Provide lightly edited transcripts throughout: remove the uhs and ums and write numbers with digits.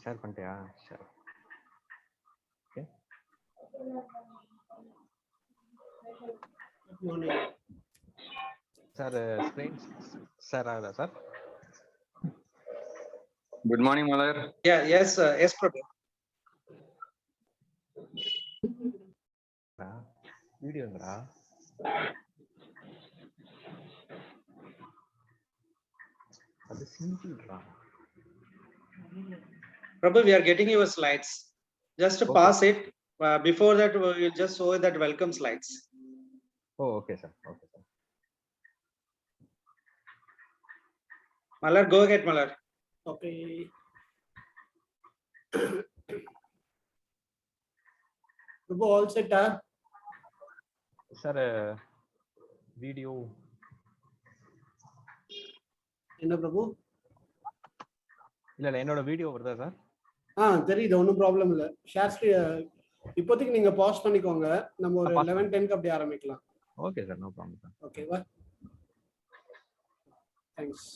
Share பண்ணிட்டியா? சரி. Okay. Sir screen share ஆகுதா சார்? குட் மார்னிங் மலர். எஸ் பிரபு. வீடியோங்கடா. அது சிம்பிள்டா. Prabhu, we are getting your slides. Just to pass it. Before that, we will just show that welcome slides. Oh, okay, sir. Okay, sir. Malar, go ahead, Malar. Okay. Prabhu, all set, huh? Sir, video. என்ன பிரபு? இல்ல என்னோட video வருதா sir? தெரியுது, ஒன்றும் problem இல்லை. Share இப்போதைக்கு நீங்க pass பண்ணிக்கோங்க. நம்ம ஒரு 11:10க்கு அப்படி ஆரம்பிக்கலாம். Okay sir, no problem sir. ஓகேவா? Thanks.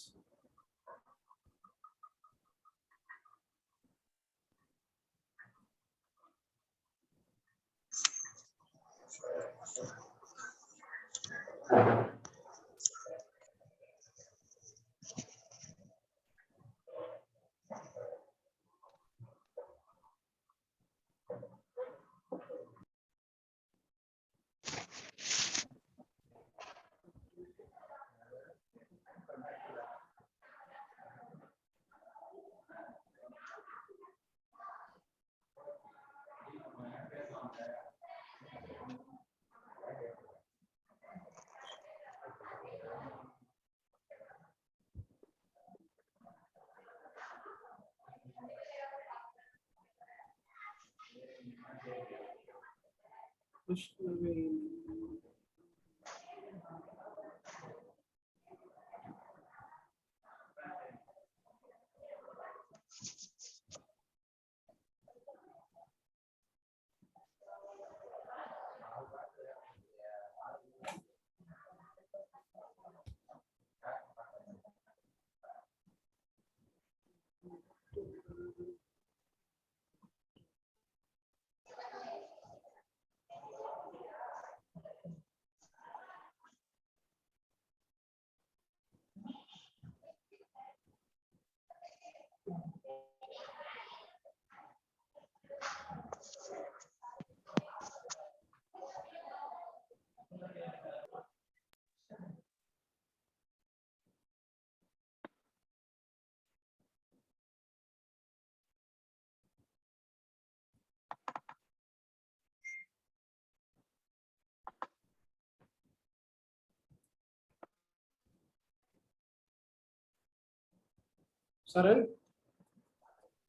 Saran?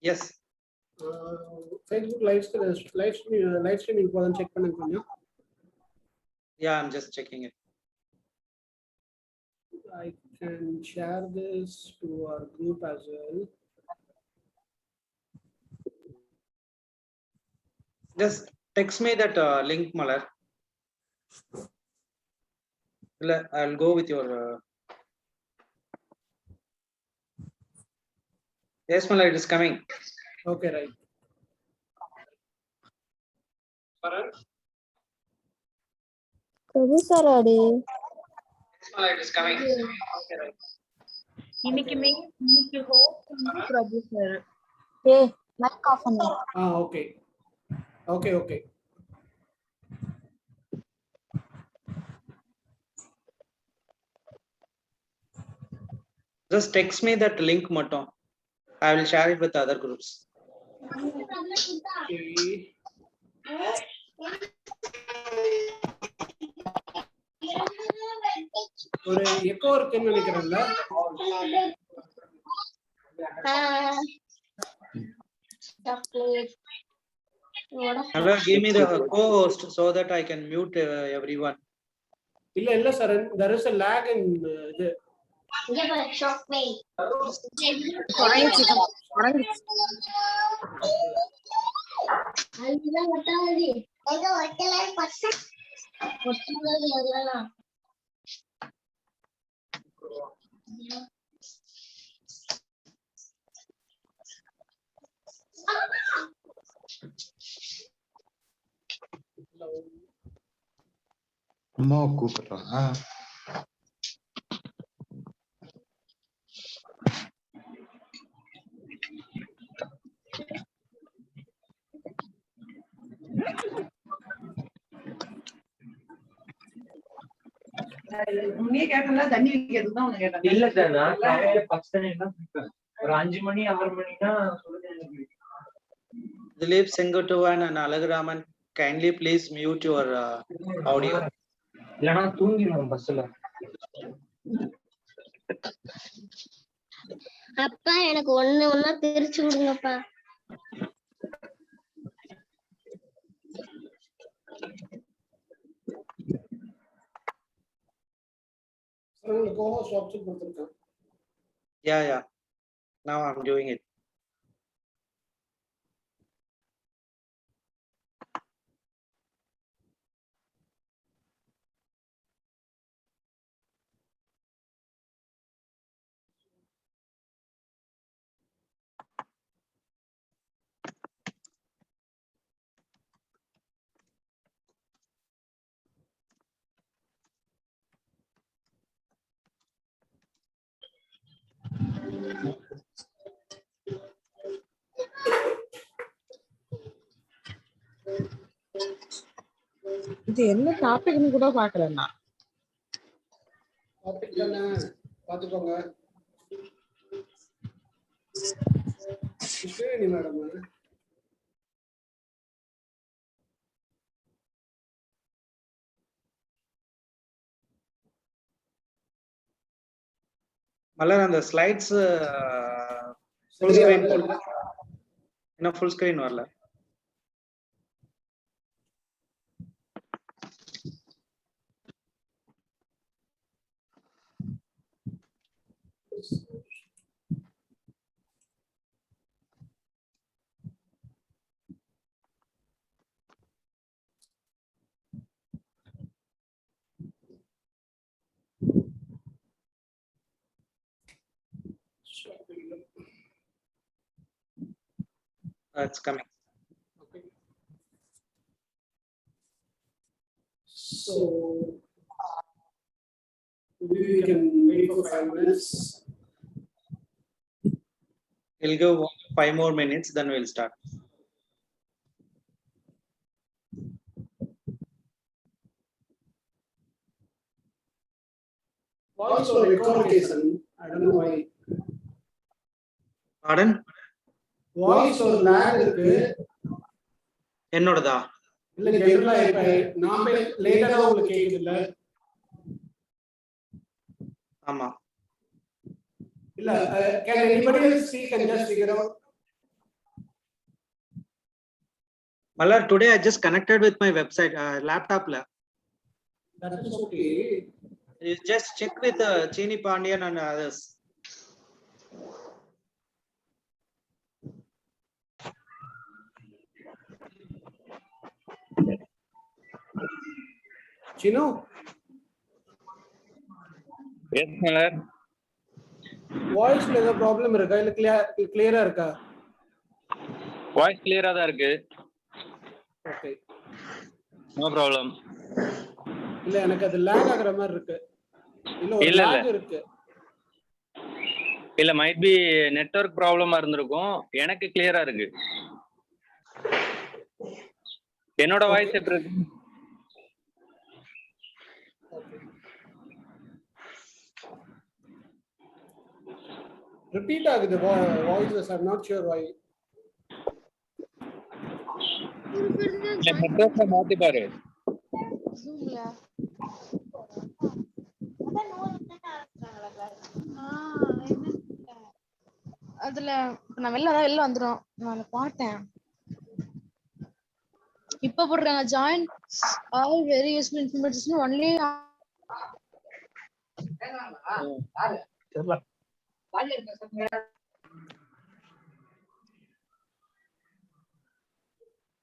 Yes. Facebook live streaming இப்போதான் செக் பண்ணுங்க கொஞ்சம். Yeah, I'm just checking it. I can share this to our group as well. Just text me that link, Malar. I'll go with your. Yes, Malar, it is coming. Okay, right. Saran? Prabhu sir, adi. Yes, Malar, it is coming. Okay, right. இன்னைக்கு Prabhu sir. Hey, mic off பண்ணு. Okay. Okay. Just text me that link, Mato. I will share it with other groups. Okay. ஒரு echo இருக்குன்னு நினைக்கிறேன்ல. Hello, give me the co-host so that I can mute everyone. இல்ல sir, there is a lag in the அம்மாவை கூப்பிடுறான். நீ கேட்டா தண்ணி வைக்கிறது தான் உனக்கு கேட்டேன். இல்ல சார், நான் காலையில 10 தண்ணி தான் குடிப்பேன். ஒரு 5 மணி 6 மணினா Dilip Sengotovan and Alagaraman, kindly please mute your audio. இல்லனா தூங்கிடுவேன் பஸ்ல. அப்பா எனக்கு ஒண்ணா பிரிச்சு விடுங்கப்பா. உங்களுக்கு கோஹோஸ்ட் ஆப்ஷன் கொடுத்திருக்கேன். Yeah. Now I'm doing it. இது என்ன டாபிக்னு கூட பாக்கலன்னா டாபிக் தானே பாத்துக்கோங்க. Krishnaveni madam Malar, on the slides full screen. No full screen வரல. It's coming. Okay. So maybe we can wait for 5 minutes. We'll go 5 more minutes, then we'll start. Also recording, I don't know why. Pardon? Voice ஒரு லேக் இருக்கு. என்னோடதா? இல்ல ஜெனரலா இப்ப நாம லேட்டா தான் உங்களுக்கு கேக்குது இல்ல? ஆமா. இல்ல can anybody else speak and just figure out? Malar, today I just connected with my website laptop la. That is okay. You just check with Chini Pandian and others. Chino? Yes, Malar. Voice la ஏதோ problem இருக்கா இல்ல கிளியரா இருக்கா? Voice கிளியரா தான் இருக்கு. Okay. No problem. இல்ல எனக்கு அது லாக் ஆகுற மாதிரி இருக்கு. இல்ல ஒரு லாக் இருக்கு. இல்ல மைட் பி நெட்வொர்க் ப்ராப்ளமா இருந்திருக்கும். எனக்கு கிளியரா இருக்கு. என்னோட வாய்ஸ் எப்படி இருக்கு? Repeat ஆகுது voices. I'm not sure why. நெட்வொர்க்க மாத்தி பாரு. ஜூம்ல அதுல நான் வெளில வந்துரும். நான் பார்த்தேன். இப்ப போடுறாங்க join all very useful information only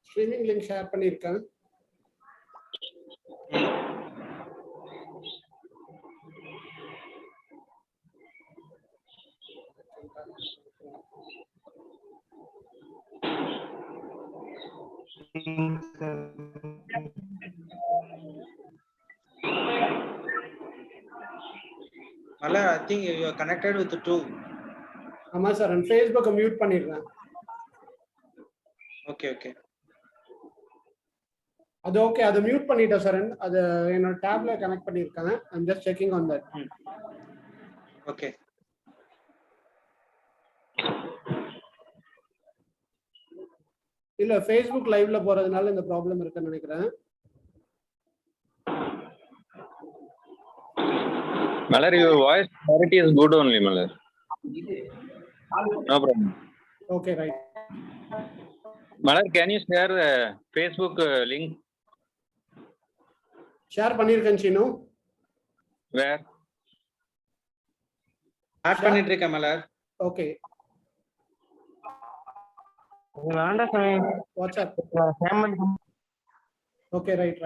streaming link share பண்ணிருக்கேன். Mala, I think you are connected with the two. ஆமா சார், ஃபேஸ்புக்கை மியூட் பண்ணிடுறேன். Okay, okay. அது ஓகே, அதை மியூட் பண்ணிட்டேன் சார். அது என்னோட டேப்ல கனெக்ட் பண்ணியிருக்கேன். I'm just checking on that. Okay. இல்ல ஃபேஸ்புக் லைவ்ல போறதுனால இந்த ப்ராப்ளம் இருக்குன்னு நினைக்கிறேன். Malar, your voice clarity is good only, Malar. No problem. Okay, right. Malar, can you share the Facebook link? Share பண்ணிருக்கேன் சீனு. Where? ஆட் பண்ணிட்டு இருக்கேன் மலர். ஓகே. வேண்டாம் சார். வாட்ஸ்அப். Okay, right.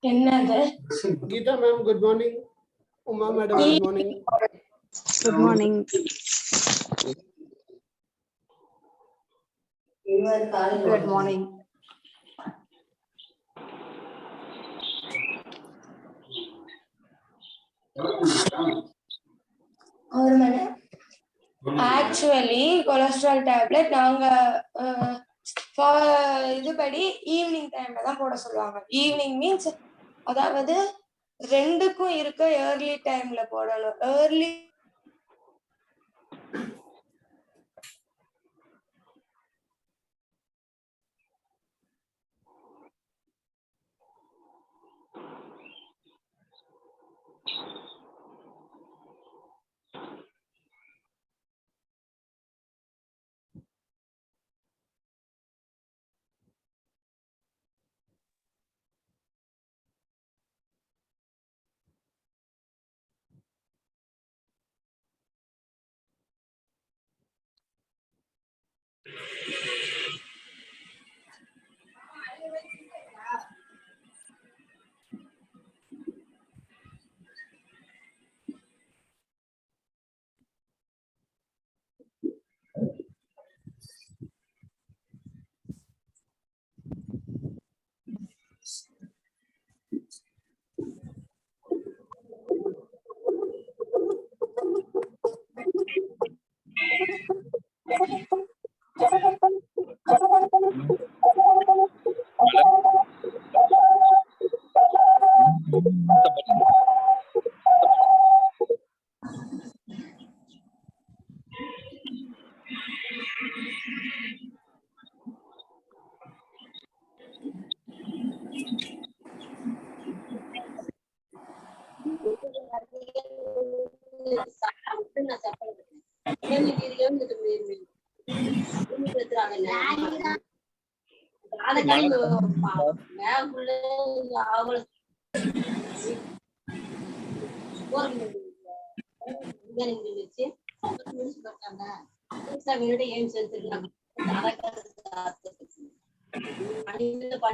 என்னது? Geetha ma'am good morning. Uma madam good morning. Good morning. Good morning. ஒரு மணி. Actually cholesterol tablet நாங்க இதுபடி evening டைம்ல தான் போட சொல்லுவாங்க. ஈவினிங் மீன்ஸ் அதாவது ரெண்டுக்கும் இருக்க ஏர்லி டைம்ல போடணும். ஏர்லி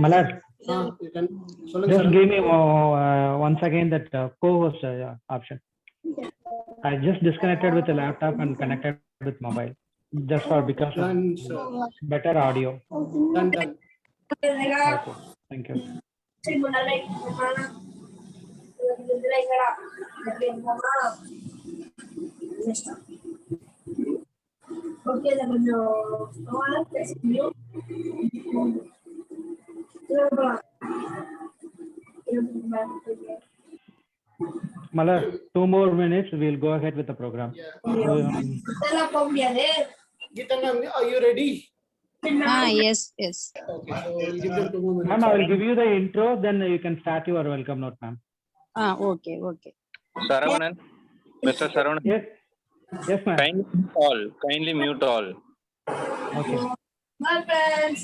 Malar, சொல்லுங்க just sir. give me once again that co-host option. I just disconnected with the laptop and connected with mobile, just for because of better audio. Done. Okay, thank you. Malar, 2 more minutes, we'll go ahead with the program. Geeta ma'am, are you ready? Yes. Okay, so we'll give them 2 more minutes. Ma'am, I will give you the intro, then you can start your welcome note, ma'am. Okay. Saravanan, Mr. Saravanan. Yes, ma'am. Kindly mute all. Okay. My friends,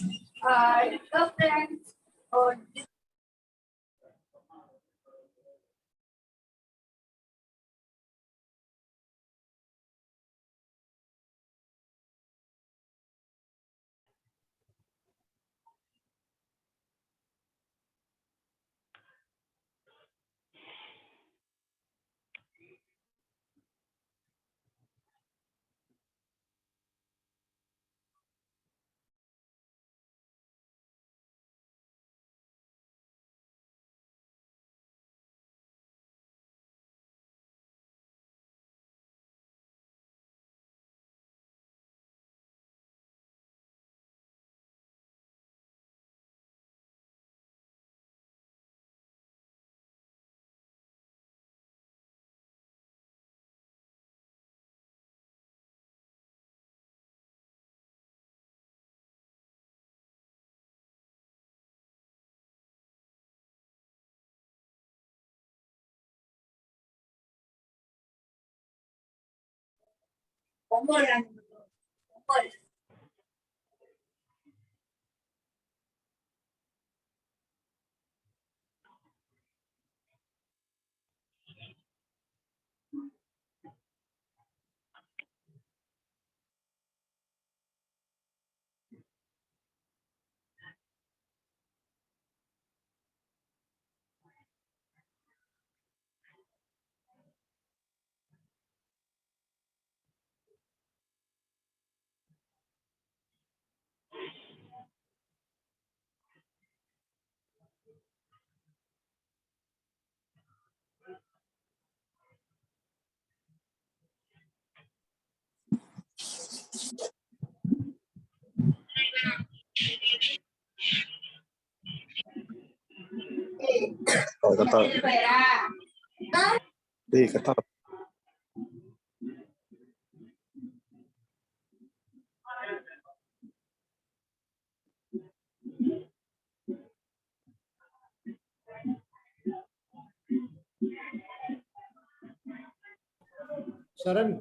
Sharan,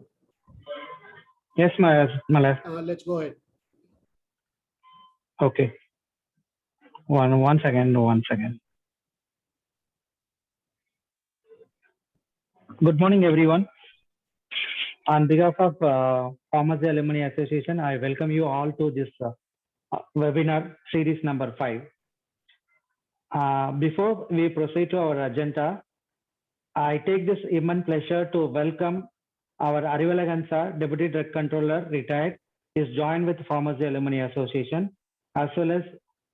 Yes, Malay. let's go ahead. Okay. One second. Good morning, everyone. On behalf of Pharmacy Alumni Association, I welcome you all to this webinar series number 5. Before we proceed to our agenda, I take this immense pleasure to welcome our Arivalagan sir, Deputy Drug Controller, retired, is joined with Pharmacy Alumni Association, as well as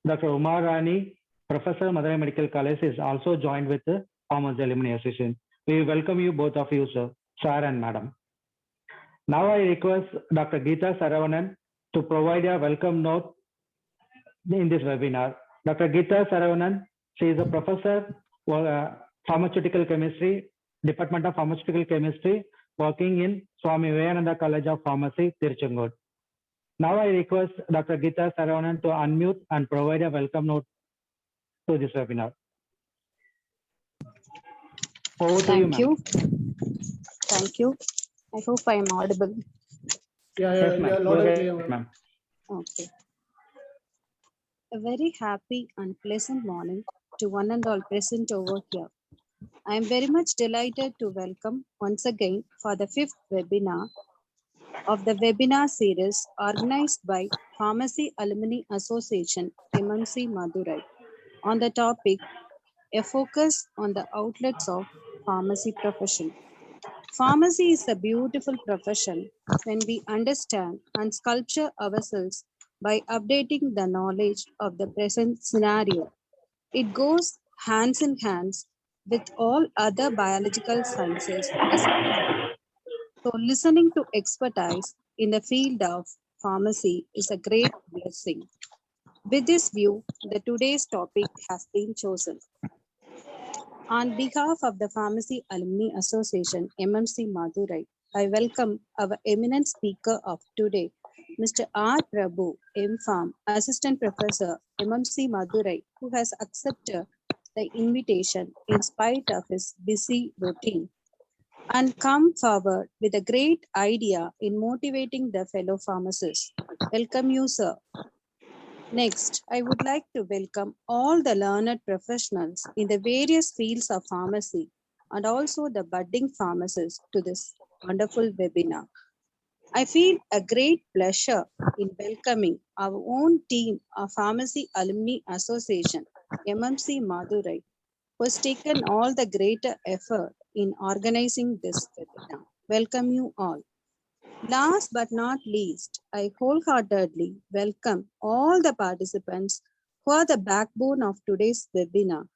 Dr. Umar Rani, Professor, Madurai Medical College, is also joined with the Pharmacy Alumni Association. We welcome you, both of you, sir and madam. Now I request Dr. Geeta Saravanan to provide a welcome note in this webinar. Dr. Geeta Saravanan, she is a professor pharmaceutical chemistry, Department of Pharmaceutical Chemistry, working in Swami Vivekananda College of Pharmacy, Tiruchengood. Now I request Dr. Geeta Saravanan to unmute and provide a welcome note to this webinar. Over to Thank you, you. Thank you. I hope I am audible. Yes, Yeah, ma'am. loud and Go clear, ahead, ma'am. Okay. A very happy and pleasant morning to one and all present over here. I am very much delighted to welcome once again for the 5th webinar of the webinar series organized by Pharmacy Alumni Association, MMC Madurai, on the topic, a focus on the outlets of pharmacy profession. Pharmacy is a beautiful profession when we understand and sculpture ourselves by updating the knowledge of the present scenario. It goes hands in hands with all other biological sciences disciplines. So listening to expertise in the field of pharmacy is a great blessing. With this view, the today's topic has been chosen. On behalf of the Pharmacy Alumni Association, MMC Madurai, I welcome our eminent speaker of today, Mr. R. Prabhu, MPharm, Assistant Professor, MMC Madurai, who has accepted the invitation in spite of his busy routine and come forward with a great idea in motivating the fellow pharmacists. Welcome you, sir. Next, I would like to welcome all the learned professionals in the various fields of pharmacy and also the budding pharmacists to this wonderful webinar. I feel a great pleasure in welcoming our own team of Pharmacy Alumni Association, MMC Madurai, who has taken all the greater effort in organizing this webinar. Welcome you all. Last but not least, I wholeheartedly welcome all the participants who are the backbone of today's webinar.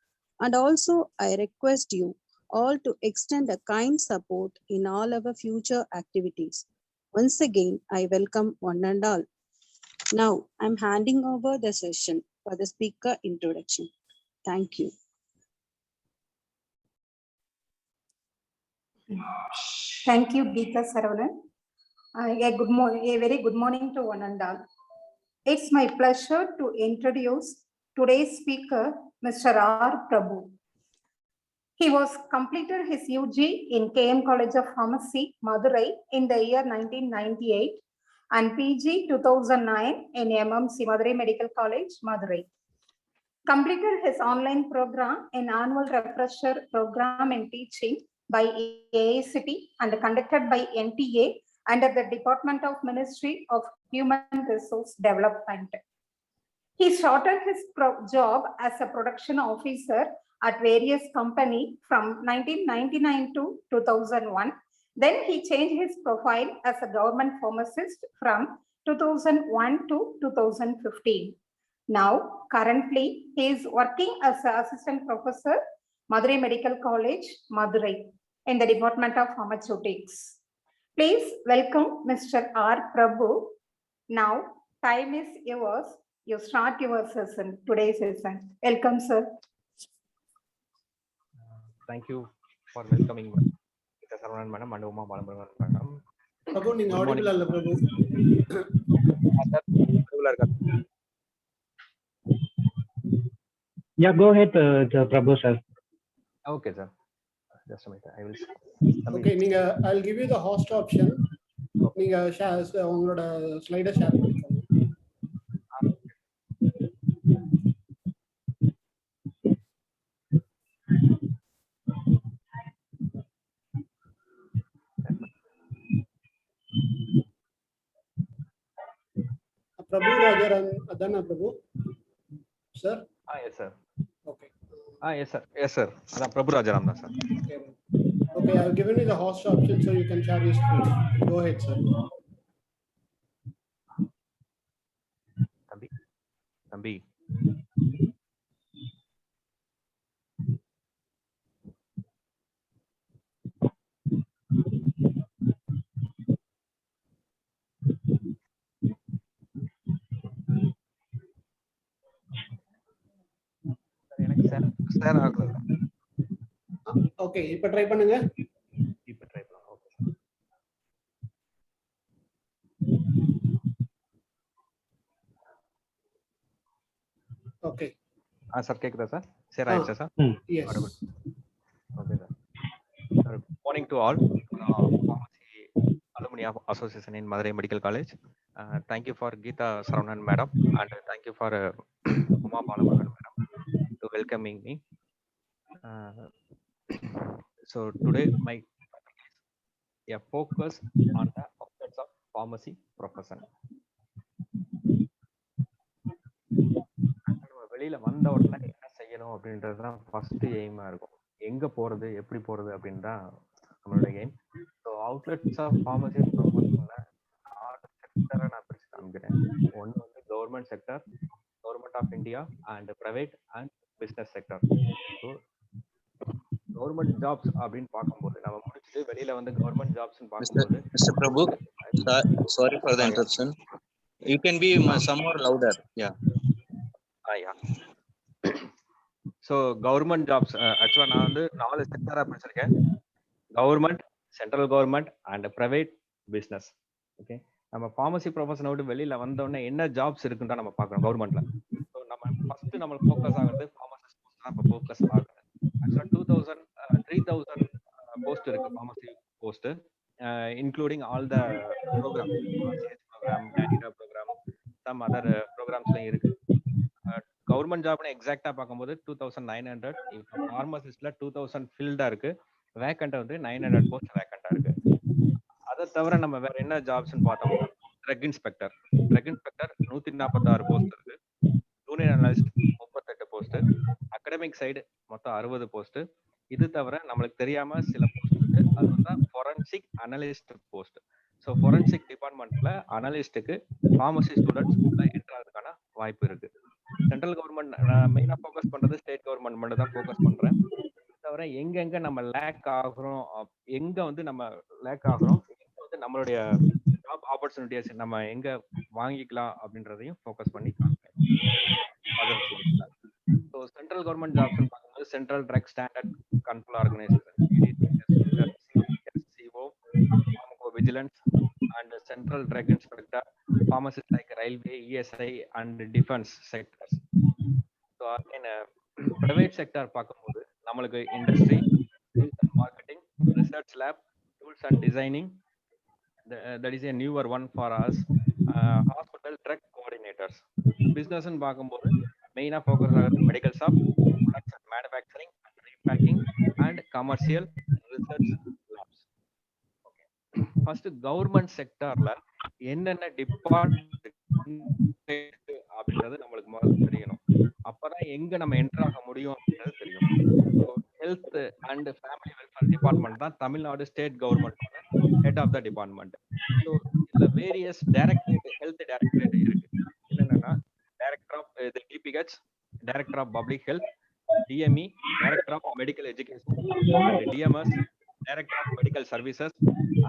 And also, I request you all to extend a kind support in all our future activities. Once again, I welcome one and all. Now, I'm handing over the session for the speaker introduction. Thank you. Thank you, Geeta Saravanan. A very good morning to one and all. It's my pleasure to introduce today's speaker, Mr. R. Prabhu. He was completed his UG in KM College of Pharmacy, Madurai in the year 1998 and PG 2009 in MMC Madurai Medical College, Madurai. Completed his online program in annual refresher program in teaching by AICT and conducted by NTA under the Department of Ministry of Human Resource Development. He started his job as a production officer at various companies from 1999 to 2001. Then he changed his profile as a government pharmacist from 2001 to 2015. Now, currently, he is working as an assistant professor, Madurai Medical College, Madurai, in the Department of Pharmaceutics. Please welcome Mr. R. Prabhu. Now, time is yours. You start your session, today's session. Welcome, sir. Thank you for welcoming Mr. Saravanan Madam and Uma Balamurugan Madam. Prabhu, நீங்க audible அல்ல பிரபு. Yeah, go ahead, Prabhu sir. Okay, sir. Just a minute. I will. Okay, நீங்க I'll give you the host option. நீங்க உங்களோட ஸ்லைடை share பண்ணிக்கோங்க. Prabhu Rajaram, Adana Prabhu. Sir? Yes, sir. Okay. Yes, sir. Yes, sir. Prabhu Rajaram, sir. Okay, I've given you the host option so you can share your screen. Go ahead, sir. Tambi. Okay, இப்ப try பண்ணுங்க. இப்ப try பண்ணலாம். Okay. Sir, கேக்குதா sir? Share ஆயிடுச்சா sir? Yes. Okay, sir. Good morning to all. Pharmacy Alumni Association in Madurai Medical College. Thank you for Geeta Saravanan Madam and thank you for Uma Balamurugan Madam to welcoming me. So today my topic is a focus on the aspects of pharmacy profession. வெளியில வந்த உடனே என்ன செய்யணும் அப்படின்றது தான் first எய்மா இருக்கும். எங்க போறது, எப்படி போறது அப்படின்னு தான் நம்மளோட aim. So outlets of pharmacy professionல 4 செக்டரை நான் பிரிச்சு காமிக்கிறேன். ஒன்று வந்து government sector, government of India and private and business sector. So government jobs அப்படின்னு பார்க்கும்போது நம்ம முடிச்சுட்டு வெளியில வந்து கவர்மெண்ட் ஜாப்ஸ் பார்க்கும்போது Mr. Prabhu, sorry for the interruption. You can be some more louder. Yeah. So government jobs ஆக்சுவலாக நான் வந்து 4 செக்டராக பிடிச்சிருக்கேன். Government, central government and private business. Okay, நம்ம ஃபார்மசி ப்ரொஃபஷனை விட்டு வெளியில வந்தோடனே என்ன ஜாப்ஸ் இருக்குன்னு தான் நம்ம பார்க்கணும் கவர்மெண்ட்ல. ஸோ நம்ம ஃபர்ஸ்ட் நம்மளுக்கு ஃபோக்கஸ் ஆகுறது ஃபார்மசிஸ்ட் போஸ்ட் தான் இப்போ ஃபோக்கஸ் ஆகுது. ஆக்சுவலாக 3000 போஸ்ட் இருக்கு pharmacy post, including all the programme, candida programme, some other ப்ரோக்ராம்ஸ்லாம் இருக்கு. கவர்மெண்ட் ஜாப்னு எக்ஸாக்டா பார்க்கும்போது 2900, இப்போ ஃபார்மசிஸ்ட்ல 2000 ஃபில்டா இருக்கு. வேக்கண்டா வந்து 900 போஸ்ட் வேக்கண்டா இருக்கு. அதை தவிர நம்ம வேற என்ன ஜாப்ஸ்ன்னு பார்த்தோம்னா ட்ரக் இன்ஸ்பெக்டர் 146 போஸ்ட் இருக்கு. Junior analyst 38 post, academic side மொத்தம் 60 போஸ்ட். இது தவிர நம்மளுக்கு தெரியாம சில போஸ்ட் இருக்கு, அது வந்து forensic analyst post. So forensic டிபார்ட்மெண்ட்ல அனலிஸ்டுக்கு ஃபார்மசி ஸ்டூடெண்ட்ஸ் உள்ள என்டர் ஆகிறதுக்கான வாய்ப்பு இருக்கு. சென்ட்ரல் கவர்மெண்ட் நான் மெயினா ஃபோக்கஸ் பண்றது ஸ்டேட் கவர்மெண்ட் மட்டும் தான் ஃபோக்கஸ் பண்றேன். தவிர எங்க நம்ம லேக் ஆகுறோம், எங்க வந்து நம்ம லேக் ஆகுறோம், எங்க வந்து நம்மளுடைய ஜாப் ஆப்பர்ச்சுனிட்டிஸ் நம்ம எங்க வாங்கிக்கலாம் அப்படின்றதையும் ஃபோக்கஸ் பண்ணி காமிப்பேன். ஸோ சென்ட்ரல் கவர்மெண்ட் ஜாப்ஸ் பார்க்கும்போது central drug standard control organisation, SCO, vigilance and central drug inspector, pharmacists like railway, ESI and defense sectors. So in private sector பார்க்கும்போது நம்மளுக்கு industry, marketing, research lab, tools and designing. That is a newer one for us. Hospital drug coordinators. Business ன்னு பார்க்கும்போது மெயினா focus ஆகிறது medical shop, production, manufacturing, repacking and commercial research labs. First government செக்டார்ல என்னென்ன department அப்படின்றது நம்மளுக்கு முதல்ல தெரியணும். அப்பதான் எங்க நம்ம என்டர் ஆக முடியும் அப்படின்றது தெரியும். Health and family welfare department தான் தமிழ்நாடு ஸ்டேட் கவர்மெண்டோட head of the department. So இதுல வேரியஸ் டைரக்டரேட், ஹெல்த் டைரக்டரேட் இருக்கு. என்னென்னா director of DPH, director of public health, DME, director of medical education, and DMS, director of medical services,